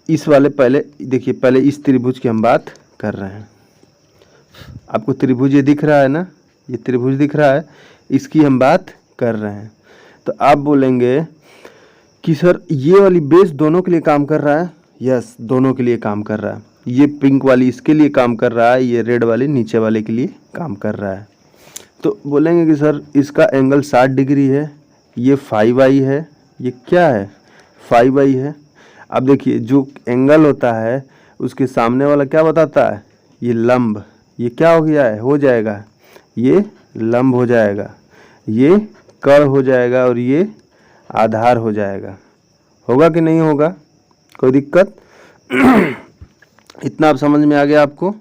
इस वाले। पहले देखिए, पहले इस त्रिभुज की हम बात कर रहे हैं। आपको त्रिभुज ये दिख रहा है ना, ये त्रिभुज दिख रहा है, इसकी हम बात कर रहे हैं। तो आप बोलेंगे कि सर ये वाली बेस दोनों के लिए काम कर रहा है। यस, दोनों के लिए काम कर रहा है। ये पिंक वाली इसके लिए काम कर रहा है, ये रेड वाली नीचे वाले के लिए काम कर रहा है। तो बोलेंगे कि सर इसका एंगल 60 डिग्री है, ये 5i है, ये क्या है 5i है। अब देखिए जो एंगल होता है उसके सामने वाला क्या बताता है, ये लंब, ये क्या हो गया है, हो जाएगा, ये लंब हो जाएगा, ये कर्ण हो जाएगा और ये आधार हो जाएगा। होगा कि नहीं होगा, कोई दिक्कत? इतना आप समझ में आ गया आपको?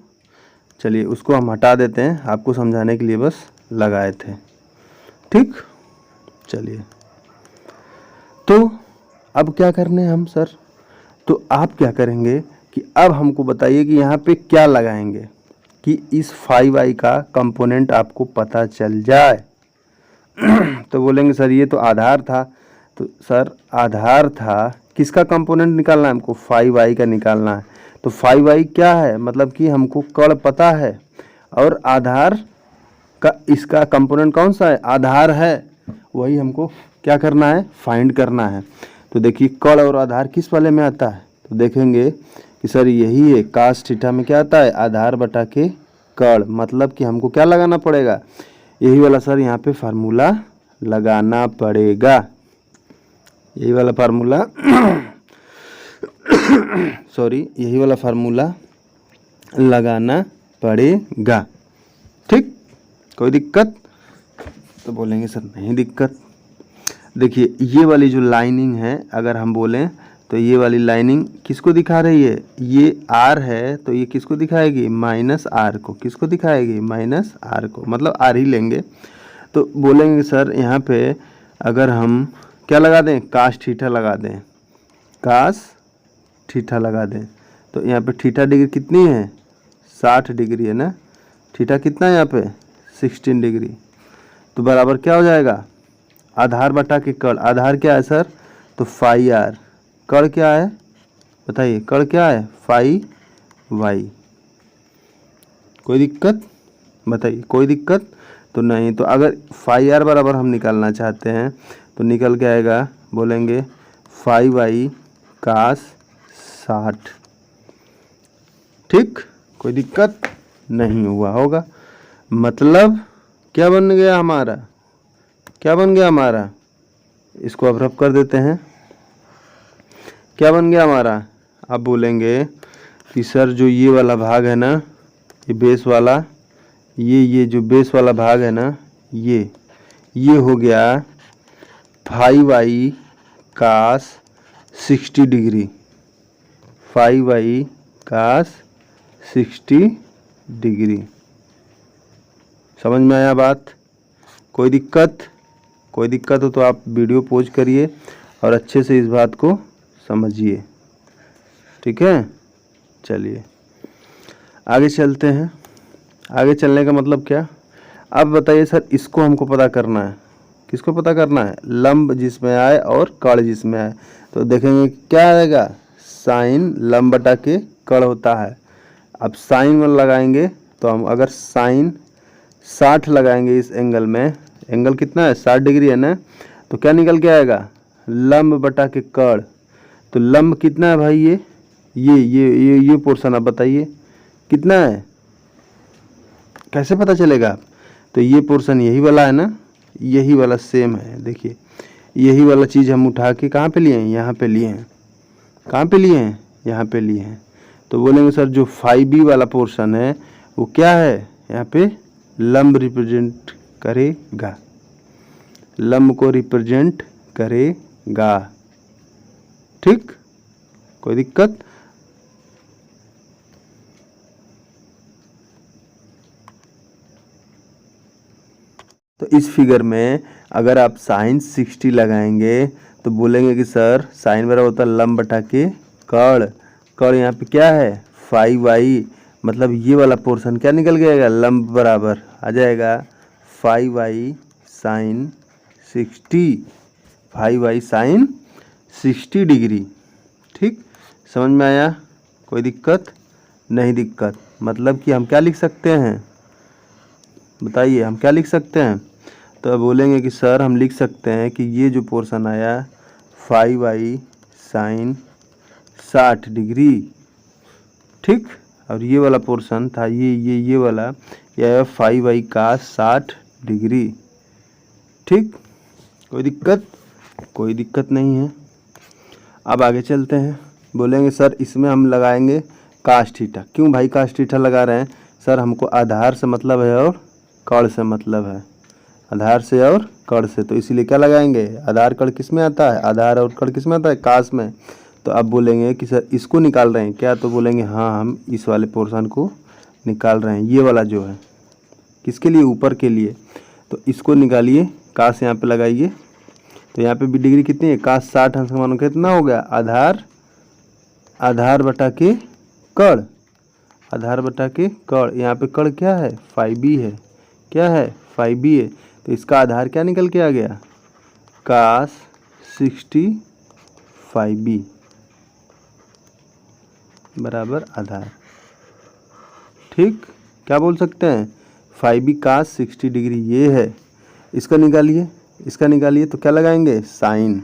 चलिए उसको हम हटा देते हैं, आपको समझाने के लिए बस लगाए थे। ठीक, चलिए तो अब क्या करने हैं हम सर? तो आप क्या करेंगे कि अब हमको बताइए कि यहाँ पे क्या लगाएंगे कि इस 5i का कंपोनेंट आपको पता चल जाए। तो बोलेंगे सर ये तो आधार था। तो सर आधार था, किसका कंपोनेंट निकालना है हमको, 5i का निकालना है। तो 5i क्या है, मतलब कि हमको कर्ण पता है और आधार का इसका कंपोनेंट कौन सा है, आधार है, वही हमको क्या करना है, फाइंड करना है। तो देखिए कर्ण और आधार किस वाले में आता है, तो देखेंगे कि सर यही है, कास थीटा में क्या आता है, आधार बटा के कर्ण, मतलब कि हमको क्या लगाना पड़ेगा, यही वाला सर यहाँ पे फार्मूला लगाना पड़ेगा, यही वाला फार्मूला सॉरी, यही वाला फार्मूला लगाना पड़ेगा। ठीक, कोई दिक्कत? तो बोलेंगे सर नहीं दिक्कत। देखिए ये वाली जो लाइनिंग है, अगर हम बोलें तो ये वाली लाइनिंग किसको दिखा रही है, ये R है, तो ये किसको दिखाएगी, -R को। किसको दिखाएगी, -R को, मतलब R ही लेंगे। तो बोलेंगे सर यहाँ पे अगर हम क्या लगा दें, कास थीटा लगा दें, कास थीटा लगा दें। तो यहाँ पे थीटा डिग्री कितनी है, 60 डिग्री है ना, थीटा कितना है यहाँ पे 16 डिग्री। तो बराबर क्या हो जाएगा, आधार बटा के कर्ण। आधार क्या है सर, तो 5r। कर्ण क्या है बताइए, कर्ण क्या है 5y। कोई दिक्कत बताइए, कोई दिक्कत तो नहीं। तो अगर 5r बराबर हम निकालना चाहते हैं तो निकल के आएगा, बोलेंगे 5y कास 60। ठीक, कोई दिक्कत नहीं हुआ होगा। मतलब क्या बन गया हमारा, क्या बन गया हमारा, इसको अब रब कर देते हैं। क्या बन गया हमारा, अब बोलेंगे कि सर जो ये वाला भाग है ना, ये बेस वाला, ये जो बेस वाला भाग है ना, ये हो गया 5y कास 60 डिग्री, 5y कास 60 डिग्री। समझ में आया बात, कोई दिक्कत? कोई दिक्कत हो तो आप वीडियो पॉज करिए और अच्छे से इस बात को समझिए। ठीक है, चलिए आगे चलते हैं। आगे चलने का मतलब क्या, अब बताइए सर इसको हमको पता करना है, किसको पता करना है, लंब जिसमें आए और कर्ण जिसमें आए। तो देखेंगे क्या आएगा, साइन लंब बटा के कर्ण होता है। अब साइन में लगाएंगे तो हम अगर साइन 60 लगाएंगे इस एंगल में, एंगल कितना है 60 डिग्री है ना, तो क्या निकल के आएगा, लंब बटा के कर्ण। तो लंब कितना है भाई, ये पोर्शन आप बताइए कितना है, कैसे पता चलेगा। तो ये पोर्शन यही वाला है ना, यही वाला सेम है। देखिए यही वाला चीज़ हम उठा के कहाँ पे लिए हैं, यहाँ पे लिए हैं। कहाँ पे लिए हैं, यहाँ पे लिए हैं। तो बोलेंगे सर जो 5b वाला पोर्शन है वो क्या है, यहाँ पे लंब रिप्रेजेंट करेगा, लंब को रिप्रेजेंट करेगा। ठीक, कोई दिक्कत। तो इस फिगर में अगर आप साइन 60 लगाएंगे तो बोलेंगे कि सर साइन बराबर होता है लंब बटा के कर्ण। कर्ण यहाँ पे क्या है 5y, मतलब ये वाला पोर्शन क्या निकल गएगा, लंब बराबर आ जाएगा 5y sign 60, 5y sign 60 degree. ठीक, समझ में आया, कोई दिक्कत नहीं। दिक्कत मतलब कि हम क्या लिख सकते हैं, बताइए हम क्या लिख सकते हैं। तो अब बोलेंगे कि सर हम लिख सकते हैं कि ये जो पोर्शन आया 5y साइन 60 डिग्री, ठीक, और ये वाला पोर्शन था ये वाला, यह 5y का 60 डिग्री। ठीक, कोई दिक्कत, कोई दिक्कत नहीं है। अब आगे चलते हैं। बोलेंगे सर इसमें हम लगाएंगे कास थीटा। क्यों भाई कास थीटा लगा रहे हैं, सर हमको आधार से मतलब है और कर्ण से मतलब है, आधार से और कर्ण से, तो इसीलिए क्या लगाएंगे, आधार कर्ण किस में आता है, आधार और कर्ण किस में आता है, कास में। तो अब बोलेंगे कि सर इसको निकाल रहे हैं क्या, तो बोलेंगे हाँ हम इस वाले पोर्शन को निकाल रहे हैं, ये वाला जो है किसके लिए, ऊपर के लिए। तो इसको निकालिए, कास यहाँ पे लगाइए। तो यहाँ पे भी डिग्री कितनी है, कास 60 अंश का मान कितना हो गया, आधार बटा के कर्ण, आधार बटा के कर्ण। यहाँ पे कर्ण क्या है 5b है, क्या है 5b है। तो इसका आधार क्या निकल के आ गया, कास 60 5b बराबर आधार। ठीक, क्या बोल सकते हैं 5b कास 60 डिग्री ये है। इसका निकालिए, इसका निकालिए तो क्या लगाएंगे साइन।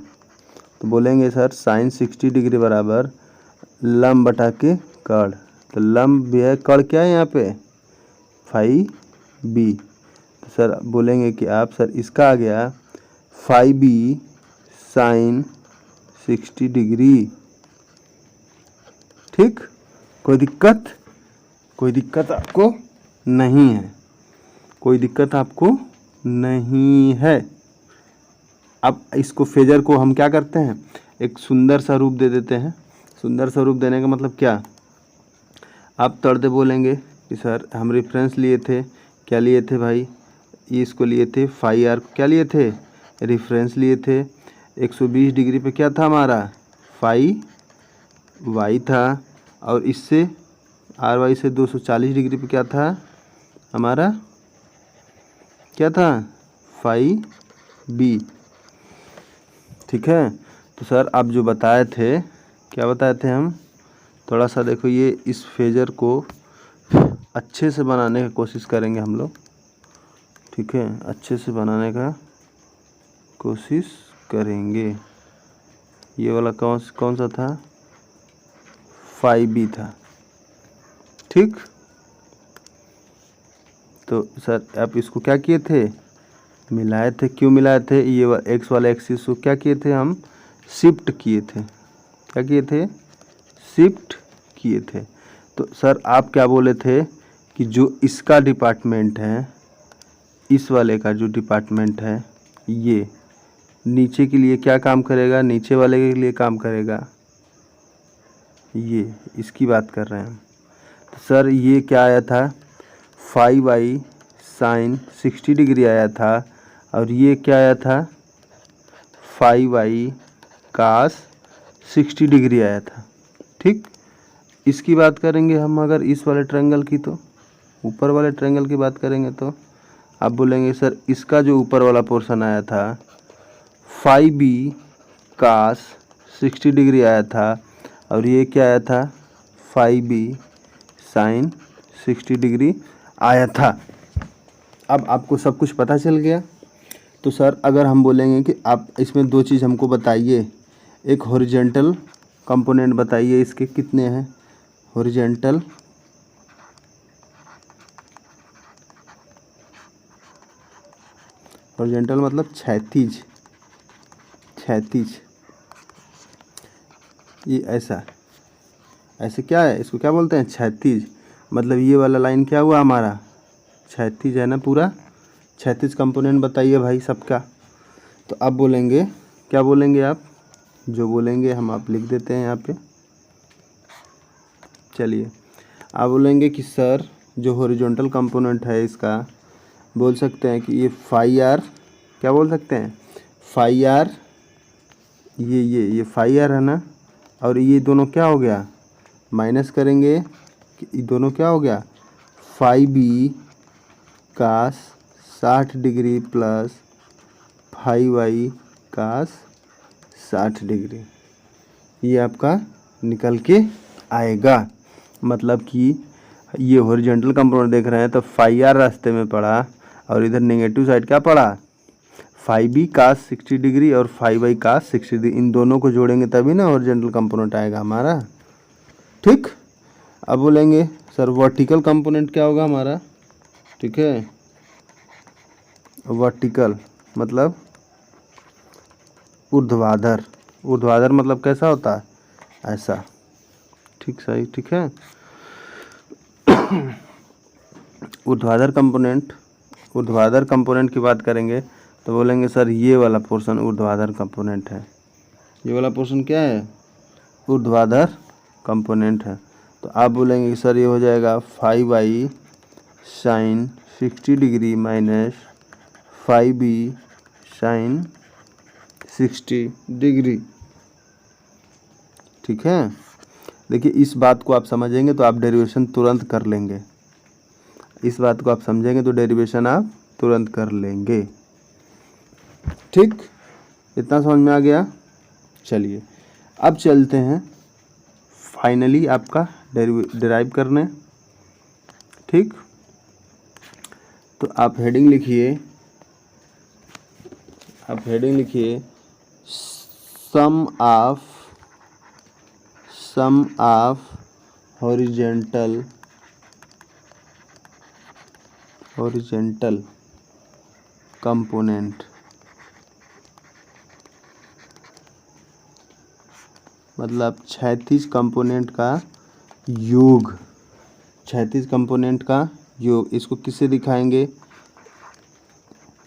तो बोलेंगे सर साइन 60 डिग्री बराबर लंब बटा के कर्ण। तो लंब भी है, कर्ण क्या है यहाँ पे 5b। तो सर बोलेंगे कि आप सर इसका आ गया 5b साइन 60 डिग्री। ठीक, कोई दिक्कत, कोई दिक्कत आपको नहीं है, कोई दिक्कत आपको नहीं है। अब इसको फेजर को हम क्या करते हैं, एक सुंदर सा रूप दे देते हैं। सुंदर सा रूप देने का मतलब क्या, आप तर्द बोलेंगे कि सर हम रेफरेंस लिए थे, क्या लिए थे भाई, ये इसको लिए थे फाई आर, क्या लिए थे रेफरेंस लिए थे। 120 डिग्री पे क्या था हमारा फाई वाई था, और इससे आर वाई से 240 डिग्री पे क्या था हमारा, क्या था फाई बी। ठीक है, तो सर आप जो बताए थे, क्या बताए थे हम, थोड़ा सा देखो ये इस फेजर को अच्छे से बनाने की कोशिश करेंगे हम लोग। ठीक है, अच्छे से बनाने का कोशिश करेंगे। ये वाला कौन सा था 5b था। ठीक, तो सर आप इसको क्या किए थे, मिलाए थे। क्यों मिलाए थे, ये एक्स वाले एक्सिस को क्या किए थे हम, शिफ्ट किए थे। क्या किए थे, शिफ्ट किए थे। तो सर आप क्या बोले थे कि जो इसका डिपार्टमेंट है, इस वाले का जो डिपार्टमेंट है, ये नीचे के लिए क्या काम करेगा, नीचे वाले के लिए काम करेगा, ये इसकी बात कर रहे हैं हम। तो सर ये क्या आया था 5y साइन 60 डिग्री आया था, और ये क्या आया था 5y कास 60 डिग्री आया था। ठीक, इसकी बात करेंगे हम अगर इस वाले ट्रायंगल की, तो ऊपर वाले ट्रायंगल की बात करेंगे तो आप बोलेंगे सर इसका जो ऊपर वाला पोर्शन आया था 5b कास 60 डिग्री आया था, और ये क्या आया था 5b साइन 60 डिग्री आया था। अब आपको सब कुछ पता चल गया। तो सर अगर हम बोलेंगे कि आप इसमें दो चीज़ हमको बताइए, एक हॉरिजॉन्टल कंपोनेंट बताइए, इसके कितने हैं हॉरिजॉन्टल मतलब क्षैतिज, ये ऐसा, ऐसे क्या है, इसको क्या बोलते हैं क्षैतिज, मतलब ये वाला लाइन क्या हुआ हमारा क्षैतिज है ना, पूरा क्षैतिज कंपोनेंट बताइए भाई सबका। तो अब बोलेंगे, क्या बोलेंगे आप, जो बोलेंगे हम आप लिख देते हैं यहाँ पे। चलिए आप बोलेंगे कि सर जो हॉरिजॉन्टल कंपोनेंट है इसका बोल सकते हैं कि ये फाई आर, क्या बोल सकते हैं फाई आर, ये फाई आर है ना, और ये दोनों क्या हो गया माइनस करेंगे कि ये दोनों क्या हो गया phi B cos 60 degree plus phi Y cos 60 degree, ये आपका निकल के आएगा। मतलब कि ये हॉरिजॉन्टल कंपोनेंट देख रहे हैं तो फाई आर रास्ते में पड़ा और इधर नेगेटिव साइड क्या पड़ा फाई बी कास 60 डिग्री और फाई वाई कास 60 डिग्री, इन दोनों को जोड़ेंगे तभी ना हॉरिजॉन्टल कंपोनेंट आएगा हमारा। ठीक, अब बोलेंगे सर वर्टिकल कंपोनेंट क्या होगा हमारा, ठीक है, वर्टिकल मतलब ऊर्ध्वाधर, ऊर्ध्वाधर मतलब कैसा होता है ऐसा, ठीक सही, ठीक है। ऊर्ध्वाधर कंपोनेंट की बात करेंगे तो बोलेंगे सर ये वाला पोर्शन ऊर्ध्वाधर कंपोनेंट है, ये वाला पोर्शन क्या है ऊर्ध्वाधर कंपोनेंट है। तो आप बोलेंगे कि सर ये हो जाएगा phi Y sine 60 degree minus phi B sine 60 degree, ठीक है। देखिए इस बात को आप समझेंगे तो आप डेरिवेशन तुरंत कर लेंगे, इस बात को आप समझेंगे तो डेरिवेशन आप तुरंत कर लेंगे। ठीक, इतना समझ में आ गया। चलिए अब चलते हैं फाइनली आपका डेराइव करने। ठीक, तो आप हेडिंग लिखिए, सम ऑफ हॉरिजॉन्टल कंपोनेंट, मतलब क्षैतिज कंपोनेंट का योग, क्षैतिज कंपोनेंट का योग। इसको किससे दिखाएंगे,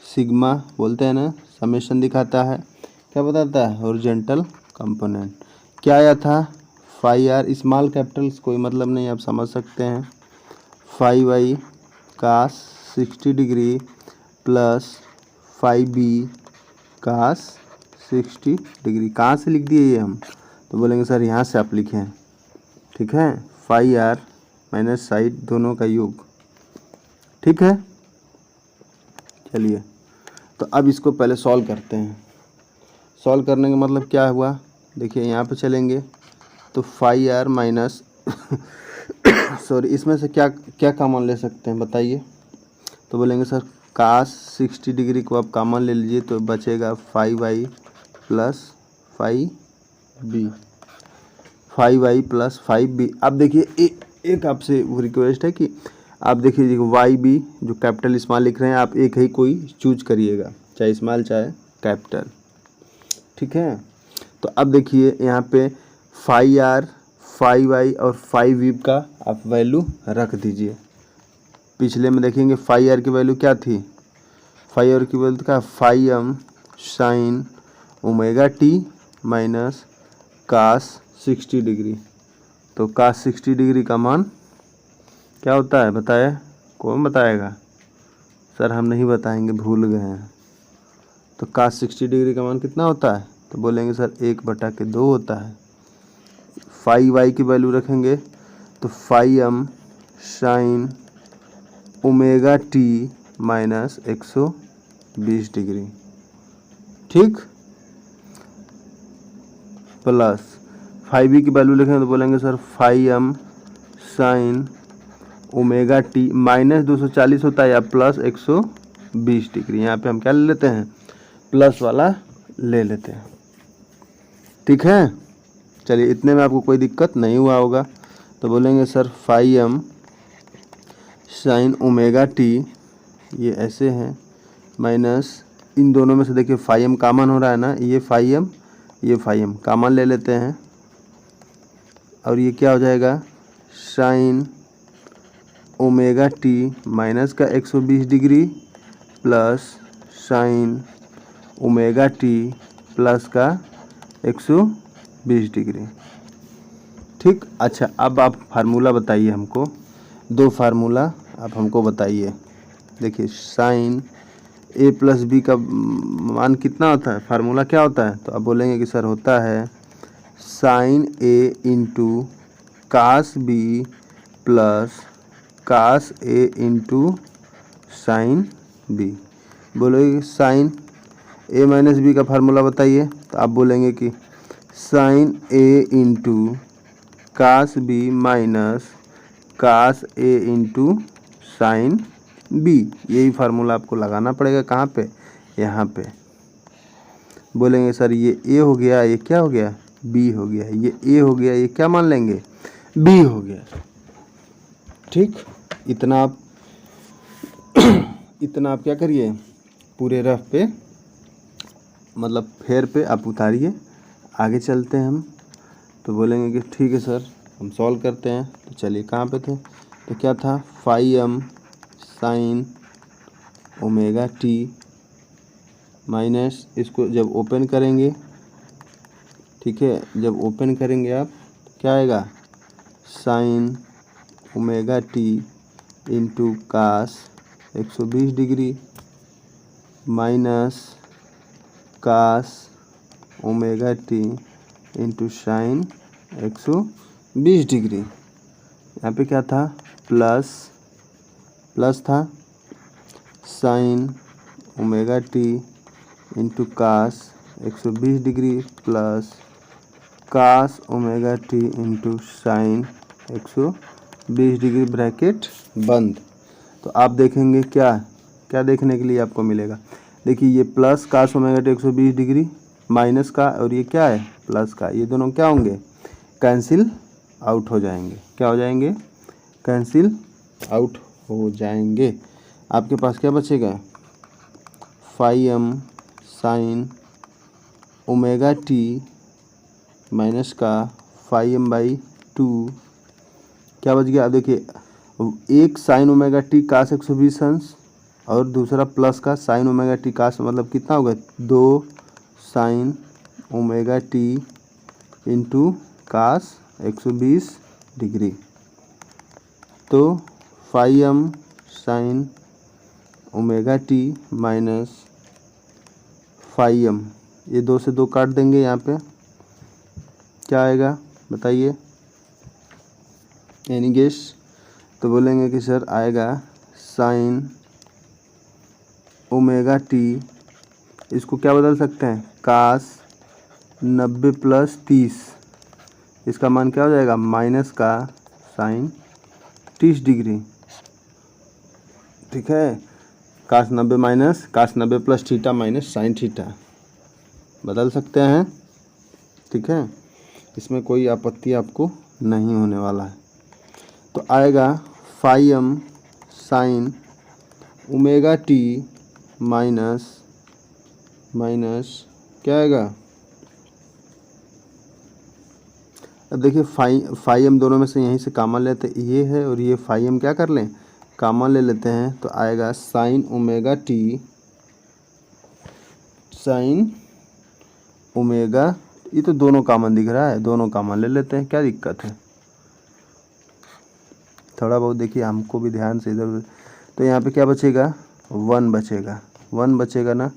सिग्मा बोलते हैं ना, समेशन दिखाता है, क्या बताता है हॉरिजॉन्टल कंपोनेंट। क्या आया था फाई आर, स्मॉल कैपिटल्स कोई मतलब नहीं, आप समझ सकते हैं, phi Y cos 60 degree plus phi B cos 60 degree. कहाँ से लिख दिए ये हम, तो बोलेंगे सर यहाँ से आप लिखें, ठीक है, फाई आर माइनस साइड दोनों का योग, ठीक है। चलिए तो अब इसको पहले सॉल्व करते हैं। सॉल्व करने का मतलब क्या हुआ, देखिए यहाँ पे चलेंगे तो फाई आर माइनस सॉरी इसमें से क्या क्या कॉमन ले सकते हैं बताइए, तो बोलेंगे सर कास 60 डिग्री को आप कॉमन ले लीजिए तो बचेगा phi Y plus phi B, phi Y plus five B. अब देखिए एक आपसे वो रिक्वेस्ट है कि आप देखिए वाई बी जो कैपिटल स्मॉल लिख रहे हैं आप एक ही कोई चूज करिएगा, चाहे स्मॉल चाहे कैपिटल, ठीक है। तो अब देखिए यहाँ पे फाई आर फाई वाई और फाई वी का आप वैल्यू रख दीजिए। पिछले में देखेंगे फाई आर की वैल्यू क्या थी, फाई आर की वैल्यू क्या phi M sine omega T minus cos 60 degree. तो कास 60 डिग्री का मान क्या होता है बताए, कौन बताएगा, सर हम नहीं बताएंगे भूल गए हैं। तो कास 60 डिग्री का मान कितना होता है, तो बोलेंगे सर 1/2 होता है। फाई वाई की वैल्यू रखेंगे तो phi M sine omega T minus 120 degree, ठीक, प्लस फाई बी की वैल्यू लिखेंगे तो बोलेंगे sir phi M sine omega T minus 240 होता है या प्लस 120 डिग्री। यहाँ पे हम क्या ले लेते हैं प्लस वाला ले लेते हैं। ठीक है, चलिए इतने में आपको कोई दिक्कत नहीं हुआ होगा। तो बोलेंगे sir phi M sine omega t, ये ऐसे हैं, माइनस इन दोनों में से देखिए फाई एम कॉमन हो रहा है ना, ये फाई एम कॉमन ले लेते हैं और ये क्या हो जाएगा साइन ओमेगा टी माइनस का 120 degree plus sign omega t plus का 120 डिग्री। ठीक, अच्छा अब आप फार्मूला बताइए हमको, दो फार्मूला आप हमको बताइए। देखिए साइन ए प्लस बी का मान कितना होता है, फार्मूला क्या होता है? तो आप बोलेंगे कि सर होता है sine A into cos B plus cos A into sine B. बोलोगे साइन ए माइनस बी का फार्मूला बताइए, तो आप बोलेंगे कि sine A into cos B minus cos A into sine B. यही फार्मूला आपको लगाना पड़ेगा कहाँ पे, यहाँ पे। बोलेंगे सर ये ए हो गया, ये क्या हो गया बी हो गया, ये ए हो गया, ये क्या मान लेंगे बी हो गया। ठीक, इतना आप क्या करिए पूरे रफ पे, मतलब फेयर पे आप उतारिए। आगे चलते हैं हम। तो बोलेंगे कि ठीक है सर हम सॉल्व करते हैं। तो चलिए कहाँ पे थे, तो क्या था phi M sine omega T minus, इसको जब ओपन करेंगे, ठीक है, जब ओपन करेंगे आप क्या आएगा sine omega T into cos 120 degree minus cos omega T into sine 120 degree. यहाँ पे क्या था प्लस था sine omega T into cos 120 degree plus cos omega T into sine 120 degree, bracket बंद। तो आप देखेंगे क्या देखने के लिए आपको मिलेगा, देखिए ये plus cos omega t 120 degree minus का, और ये क्या है प्लस का, ये दोनों क्या होंगे कैंसिल आउट हो जाएंगे। क्या हो जाएंगे कैंसिल आउट हो जाएंगे। आपके पास क्या बचेगा phi M sine omega T minus का फाई एम बाई 2, क्या बच गया। अब देखिए एक साइन ओमेगा टी कास 120 अंश और दूसरा प्लस का साइन ओमेगा टी कास, मतलब कितना होगा 2 sine omega T into cos 120 degree. तो phi M sine omega T minus phi M, ये 2 से 2 काट देंगे, यहाँ पे क्या आएगा बताइए, एनी गेस। तो बोलेंगे कि सर आएगा साइन ओमेगा टी, इसको क्या बदल सकते हैं कास 90 प्लस 30, इसका मान क्या हो जाएगा माइनस का साइन 30 डिग्री। ठीक है, cos 90 minus cos 90 plus theta minus sine theta बदल सकते हैं। ठीक है, इसमें कोई आपत्ति आपको नहीं होने वाला है। तो आएगा phi M sine omega T minus क्या आएगा, अब देखिए फाई एम दोनों में से यहीं से कॉमन लेते, ये है और ये फाई एम क्या कर लें कॉमन ले लेते हैं। तो आएगा sine omega T sine omega, ये तो दोनों कॉमन दिख रहा है, दोनों कॉमन ले लेते हैं, क्या दिक्कत है। थोड़ा बहुत देखिए हमको भी ध्यान से इधर उधर। तो यहाँ पे क्या बचेगा 1 बचेगा ना,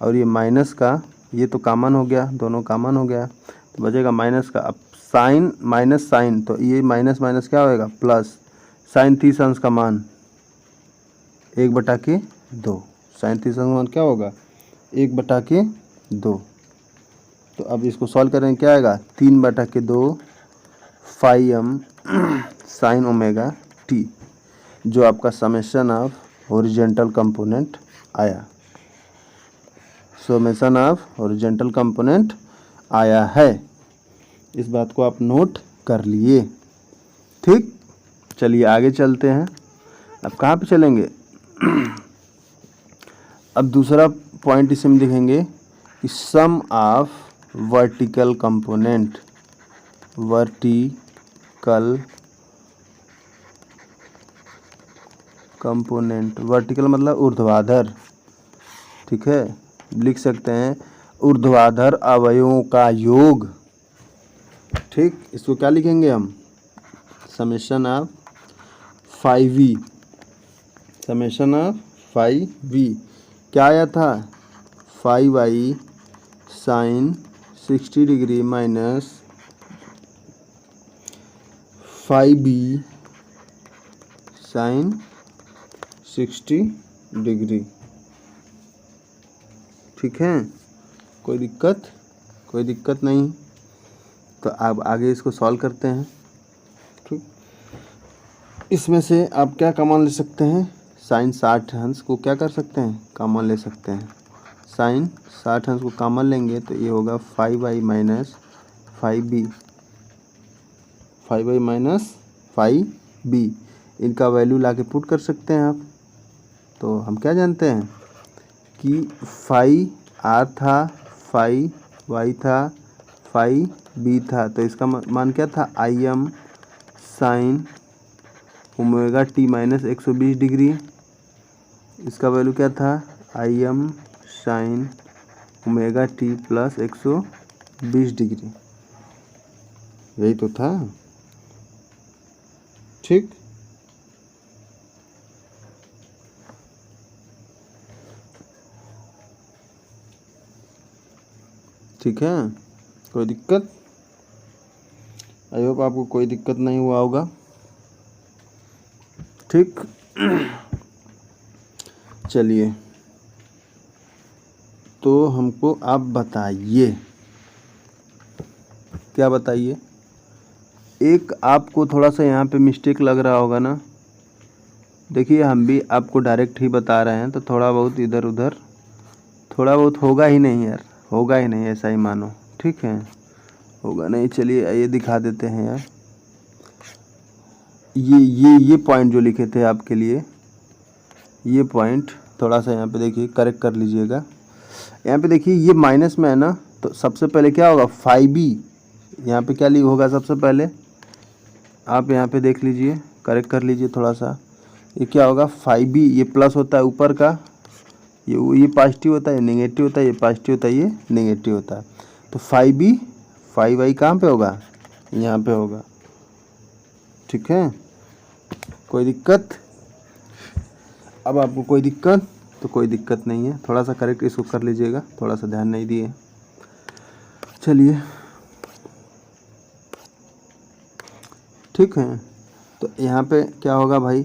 और ये माइनस का ये तो कॉमन हो गया, दोनों कॉमन हो गया, तो बचेगा माइनस का। अब साइन माइनस साइन, तो ये माइनस माइनस क्या होएगा प्लस, साइन 30 अंश का मान 1/2, साइन 30 अंश का मान क्या होगा 1/2। तो अब इसको सॉल्व करें क्या आएगा 3/2 phi M sine omega t, जो आपका समेशन ऑफ हॉरिजॉन्टल कंपोनेंट आया। समेशन ऑफ हॉरिजॉन्टल कंपोनेंट आया है। इस बात को आप नोट कर लिए। ठीक, चलिए आगे चलते हैं। अब कहाँ पे चलेंगे? अब दूसरा पॉइंट इसमें लिखेंगे कि sum of vertical component, vertical component, vertical मतलब ऊर्ध्वाधर, ठीक है, लिख सकते हैं ऊर्ध्वाधर अवयवों का योग। ठीक, इसको क्या लिखेंगे हम? Summation of 5v, summation of 5v क्या आया था? 5i sine 60 degree minus 5b sine 60 degree. ठीक है, कोई दिक्कत? कोई दिक्कत नहीं। तो अब आगे इसको सॉल्व करते हैं। ठीक, इसमें से आप क्या कॉमन ले सकते हैं? साइन 60 अंश को क्या कर सकते हैं? कॉमन ले सकते हैं। साइन 60 अंश को कॉमन लेंगे तो ये होगा 5i minus 5b, 5i minus 5b। इनका वैल्यू लाके पुट कर सकते हैं आप। तो हम क्या जानते हैं कि 5r था, 5y था, 5b था, तो इसका मान क्या था? im sign omega T minus 120 degree. इसका वैल्यू क्या था? im sign omega t plus 120 degree. यही तो था। ठीक, ठीक है, कोई दिक्कत? आई होप आपको कोई दिक्कत नहीं हुआ होगा। ठीक, चलिए तो हमको आप बताइए, क्या बताइए? एक आपको थोड़ा सा यहाँ पे मिस्टेक लग रहा होगा ना। देखिए हम भी आपको डायरेक्ट ही बता रहे हैं, तो थोड़ा बहुत इधर उधर थोड़ा बहुत होगा ही नहीं यार, होगा ही नहीं, ऐसा ही मानो। ठीक है, होगा नहीं। चलिए ये दिखा देते हैं यार। ये पॉइंट जो लिखे थे आपके लिए, ये पॉइंट थोड़ा सा यहाँ पे देखिए, करेक्ट कर लीजिएगा। यहाँ पे देखिए ये माइनस में है ना, तो सबसे पहले क्या होगा? 5b यहाँ पे क्या होगा? सबसे पहले आप यहाँ पे देख लीजिए, करेक्ट कर लीजिए थोड़ा सा। ये क्या होगा? 5b, ये प्लस होता है ऊपर का, ये पॉजिटिव होता है, ये नेगेटिव होता है, ये पॉजिटिव होता है, ये नेगेटिव होता है। तो 5b 5i कहाँ पे होगा? यहाँ पे होगा। ठीक है, कोई दिक्कत? अब आपको कोई दिक्कत? तो कोई दिक्कत नहीं है, थोड़ा सा करेक्ट इसको कर लीजिएगा, थोड़ा सा ध्यान नहीं दिए। चलिए ठीक है, तो यहाँ पे क्या होगा भाई?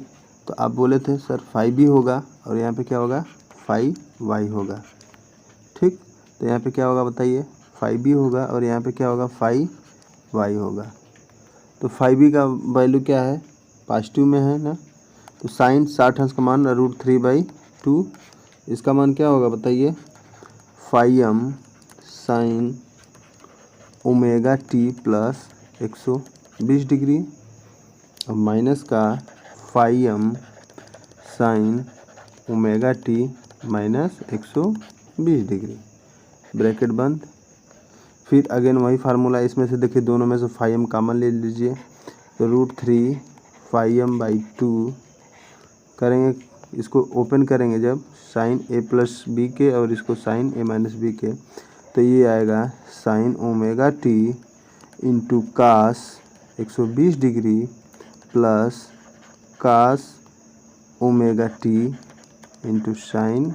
तो आप बोले थे सर 5b होगा और यहाँ पे क्या होगा? 5y होगा। ठीक, तो यहाँ पे क्या होगा बताइए? 5b होगा और यहाँ पे क्या होगा? 5y होगा। तो 5b का वैल्यू क्या है? पॉजिटिव में है ना, तो साइन 60 अंश का मान √3/2। इसका मान क्या होगा बताइए? 5m sign omega t plus 120 degree और माइनस का 5m sign omega T minus 120 degree, bracket बंद। फिर अगेन वही फार्मूला, इसमें से देखिए दोनों में से 5m कॉमन ले लीजिए, तो √3 5m/2 करेंगे, इसको ओपन करेंगे जब साइन a प्लस बी के और इसको साइन a माइनस बी के, तो ये आएगा sine omega T into cos 120 degree plus cos omega T into sine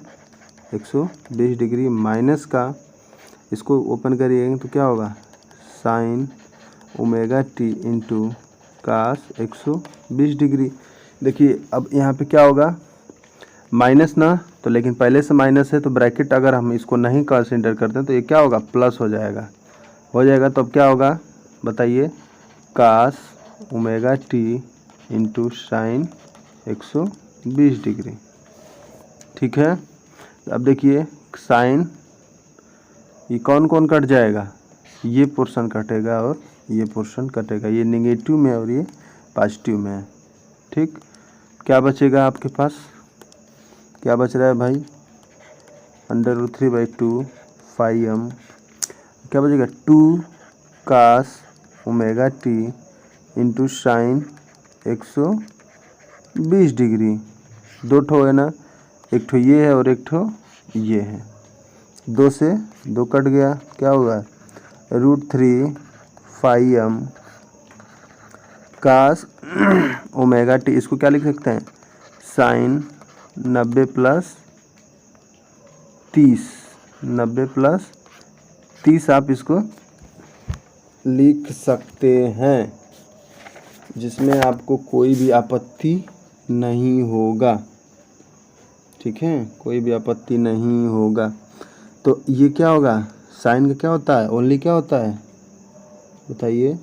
120 degree minus का, इसको ओपन करिएगा तो क्या होगा? Sine omega T into cos 120 degree. देखिए अब यहाँ पे क्या होगा? माइनस ना, तो लेकिन पहले से माइनस है तो ब्रैकेट अगर हम इसको नहीं कंसीडर करते हैं तो ये क्या होगा? प्लस हो जाएगा। तो अब क्या होगा बताइए? Cos omega T into sine 120 degree. ठीक है, अब देखिए साइन ये कौन कौन कट जाएगा, ये पोर्शन कटेगा और ये पोर्शन कटेगा, ये नेगेटिव में और ये पॉजिटिव में है। ठीक, क्या बचेगा आपके पास, क्या बच रहा है भाई, √3/2 φm, क्या बचेगा 2 cos ω t into sine 120 degree. दो ठो है ना, एक ठो ये है और एक ठो ये है, 2 से 2 कट गया, क्या होगा √3 φm cos ω t, इसको क्या लिख सकते हैं, साइन 90 + 30, 90 + 30 आप इसको लिख सकते हैं, जिसमें आपको कोई भी आपत्ति नहीं होगा। ठीक है, कोई भी आपत्ति नहीं होगा। तो ये क्या होगा, साइन का क्या होता है, ओनली क्या होता है बताइए,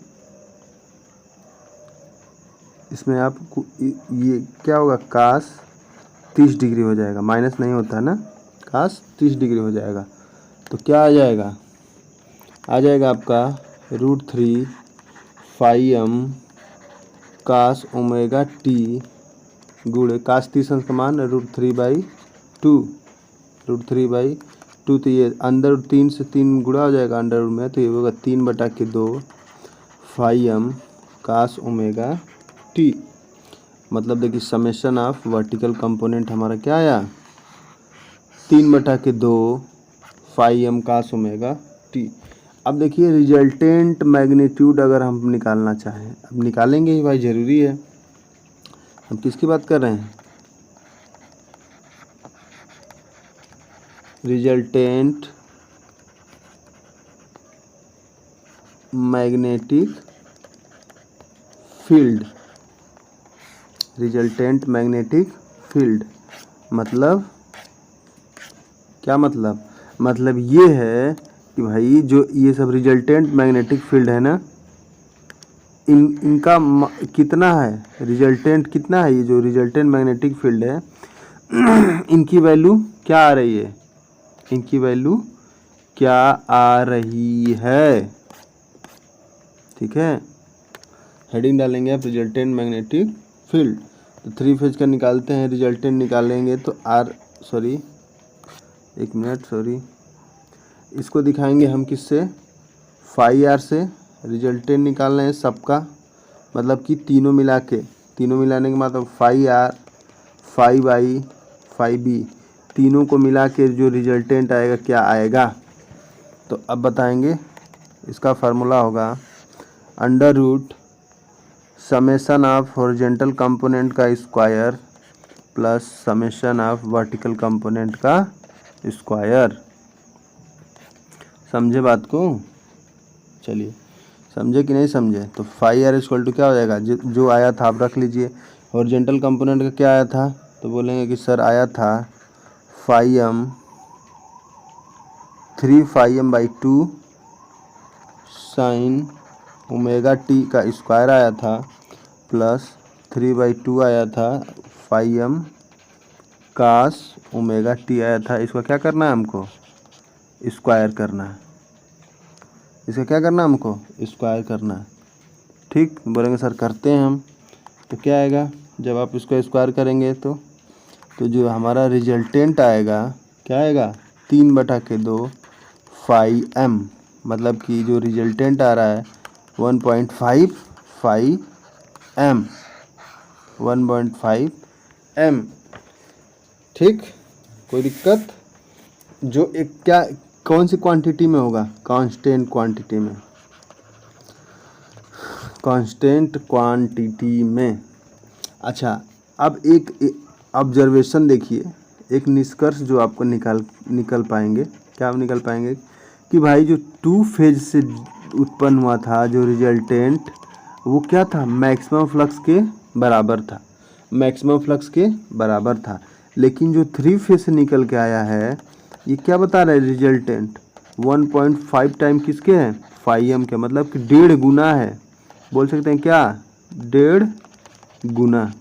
इसमें आपको ये क्या होगा, cos 30 डिग्री हो जाएगा, माइनस नहीं होता है ना, cos 30 डिग्री हो जाएगा। तो क्या आ जाएगा, आ जाएगा आपका √3 φm cos ω t गुणे cos 30 अंश का मान √3/2, √3/2, तो ये अंदर 3 से 3 गुणा हो जाएगा अंडर रूट में, तो ये होगा 3/2 φm cos ω t। मतलब देखिए समेशन ऑफ वर्टिकल कंपोनेंट हमारा क्या आया, 3/2 φm cos ω t। अब देखिए रिजल्टेंट मैग्नीट्यूड अगर हम निकालना चाहें, अब निकालेंगे ही भाई, ज़रूरी है। हम किसकी बात कर रहे हैं, resultant magnetic field, resultant magnetic field मतलब क्या, मतलब ये है कि भाई जो ये सब रिजल्टेंट मैग्नेटिक फील्ड है ना, इनका कितना है, रिजल्टेंट कितना है, ये जो रिजल्टेंट मैग्नेटिक फील्ड है इनकी वैल्यू क्या आ रही है, इनकी वैल्यू क्या आ रही है। ठीक है, हेडिंग डालेंगे आप रिजल्टेंट मैग्नेटिक फील्ड। तो 3 फेज का निकालते हैं, रिजल्टेंट निकालेंगे तो इसको दिखाएंगे हम किससे, φr से। रिजल्टेंट निकालना है सबका, मतलब कि तीनों मिलाने के मतलब φr, φy, φb, तीनों को मिला के जो रिजल्टेंट आएगा क्या आएगा। तो अब बताएंगे, इसका फार्मूला होगा √ समेशन ऑफ हॉरिजॉन्टल कंपोनेंट का square plus summation of vertical component का स्क्वायर। समझे बात को, चलिए समझे कि नहीं समझे। तो φr = क्या हो जाएगा, जो आया था आप रख लीजिए, हॉरिजॉन्टल कंपोनेंट का क्या आया था, तो बोलेंगे कि सर आया था φm 3 φm/2 sin ω t का स्क्वायर आया था, प्लस 3/2 आया था φm cos ω t आया था। इसका क्या करना है हमको, स्क्वायर करना है, इसका क्या करना है हमको, स्क्वायर करना है। ठीक, बोलेंगे सर करते हैं हम, तो क्या आएगा, जब आप इसको स्क्वायर करेंगे तो जो हमारा रिजल्टेंट आएगा क्या आएगा, 3/2 φm, मतलब कि जो रिजल्टेंट आ रहा है 1.5 φm, 1.5 m। ठीक, कोई दिक्कत, जो एक क्या कौन सी क्वांटिटी में होगा, कांस्टेंट क्वांटिटी में, कांस्टेंट क्वांटिटी में। अच्छा, अब एक ऑब्जर्वेशन देखिए, एक निष्कर्ष जो आपको निकल पाएंगे, क्या आप निकल पाएंगे कि भाई जो 2 फेज से उत्पन्न हुआ था जो रिजल्टेंट, वो क्या था, मैक्सिमम फ्लक्स के बराबर था, मैक्सिमम फ्लक्स के बराबर था। लेकिन जो 3 फेज से निकल के आया है, ये क्या बता रहा है, रिजल्टेंट 1.5 टाइम किसके हैं, φm के, मतलब कि 1.5 गुना है, बोल सकते हैं क्या, 1.5 गुना।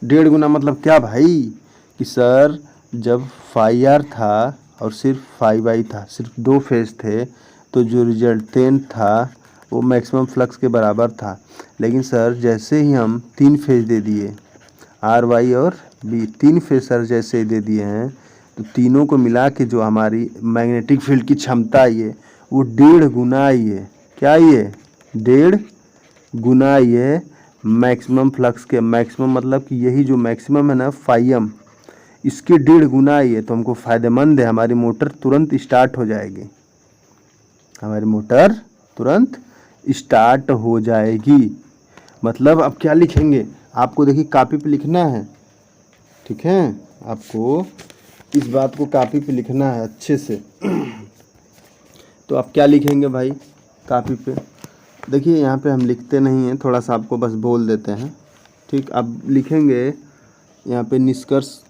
1.5 गुना मतलब क्या भाई, कि सर जब φr था और सिर्फ 5I था, सिर्फ 2 फेज थे, तो जो रिजल्टेंट था वो मैक्सिमम फ्लक्स के बराबर था। लेकिन सर जैसे ही हम 3 फेज दे दिए, RY और B 3 फेज सर जैसे ही दे दिए हैं, तो तीनों को मिला के जो हमारी मैग्नेटिक फील्ड की क्षमता आई है वो 1.5 गुना आई है। क्या आई है? 1.5 गुना आई है मैक्सिमम फ्लक्स के। मैक्सिमम मतलब कि यही जो मैक्सिमम है ना φm, इसके 1.5 गुना आई है। तो हमको फ़ायदेमंद है, हमारी मोटर तुरंत स्टार्ट हो जाएगी, हमारी मोटर तुरंत स्टार्ट हो जाएगी। मतलब अब क्या लिखेंगे, आपको देखिए कापी पे लिखना है, ठीक है, आपको इस बात को कापी पे लिखना है अच्छे से। तो आप क्या लिखेंगे भाई कापी पे? देखिए यहाँ पे हम लिखते नहीं हैं, थोड़ा सा आपको बस बोल देते हैं, ठीक। आप लिखेंगे यहाँ पे निष्कर्ष,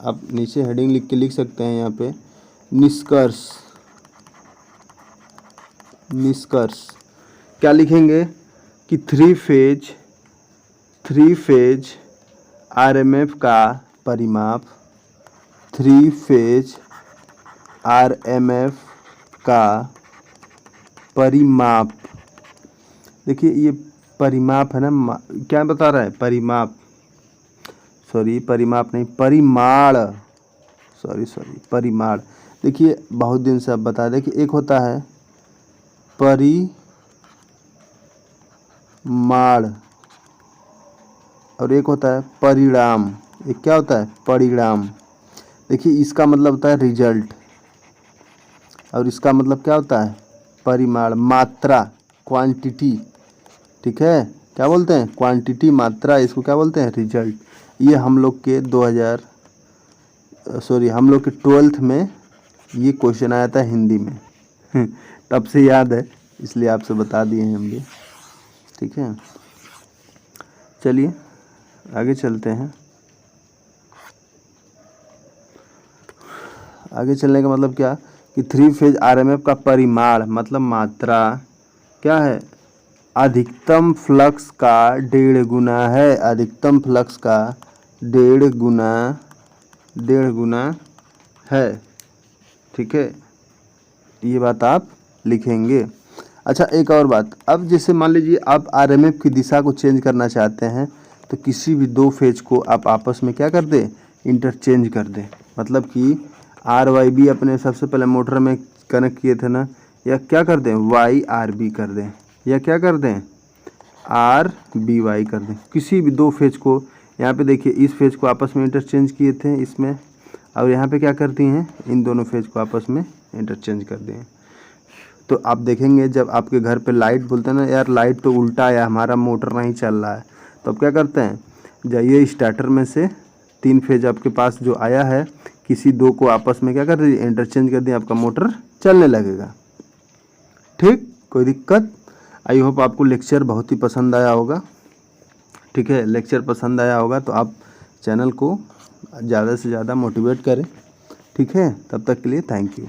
आप नीचे हेडिंग लिख के लिख सकते हैं यहाँ पे निष्कर्ष। निष्कर्ष क्या लिखेंगे कि 3 फेज RMF का परिमाप, 3 फेज RMF का परिमाप। देखिए ये परिमाप है ना, क्या बता रहा है? परिमाप, सॉरी परिमाप नहीं, परिमाण, सॉरी परिमाण। देखिए बहुत दिन से आप बता दें कि एक होता है परिमाण और एक होता है परिणाम। एक क्या होता है? परिणाम। देखिए इसका मतलब होता है रिजल्ट और इसका मतलब क्या होता है? परिमाण, मात्रा, क्वांटिटी, ठीक है। क्या बोलते हैं? क्वांटिटी, मात्रा, इसको क्या बोलते हैं? रिजल्ट। ये हम लोग के 12th में ये क्वेश्चन आया था हिंदी में। तब से याद है, इसलिए आपसे बता दिए हैं हम भी, ठीक है। चलिए आगे चलते हैं। आगे चलने का मतलब क्या कि 3 फेज RMF का परिमाण मतलब मात्रा क्या है? अधिकतम फ्लक्स का 1.5 गुना है। अधिकतम फ्लक्स का 1.5 गुना है, ठीक है। ये बात आप लिखेंगे। अच्छा एक और बात, अब जैसे मान लीजिए आप RMF की दिशा को चेंज करना चाहते हैं, तो किसी भी 2 फेज को आप आपस में क्या कर दें? इंटरचेंज कर दें। मतलब कि RYB अपने सबसे पहले मोटर में कनेक्ट किए थे ना, या क्या कर दें? YRB कर दें, या क्या कर दें? RBY कर दें। किसी भी 2 फेज को, यहाँ पे देखिए इस फेज को आपस में इंटरचेंज किए थे इसमें, और यहाँ पे क्या करती हैं? इन दोनों फेज को आपस में इंटरचेंज कर दें। तो आप देखेंगे जब आपके घर पे लाइट, बोलते हैं ना यार लाइट तो उल्टा है, हमारा मोटर नहीं चल रहा है, तो आप क्या करते हैं? जाइए स्टार्टर में से 3 फेज आपके पास जो आया है, किसी 2 को आपस में क्या कर दीजिए? इंटरचेंज कर दिए, आपका मोटर चलने लगेगा, ठीक। कोई दिक्कत? आई होप आपको लेक्चर बहुत ही पसंद आया होगा, ठीक है। लेक्चर पसंद आया होगा तो आप चैनल को ज़्यादा से ज़्यादा मोटिवेट करें, ठीक है। तब तक के लिए थैंक यू।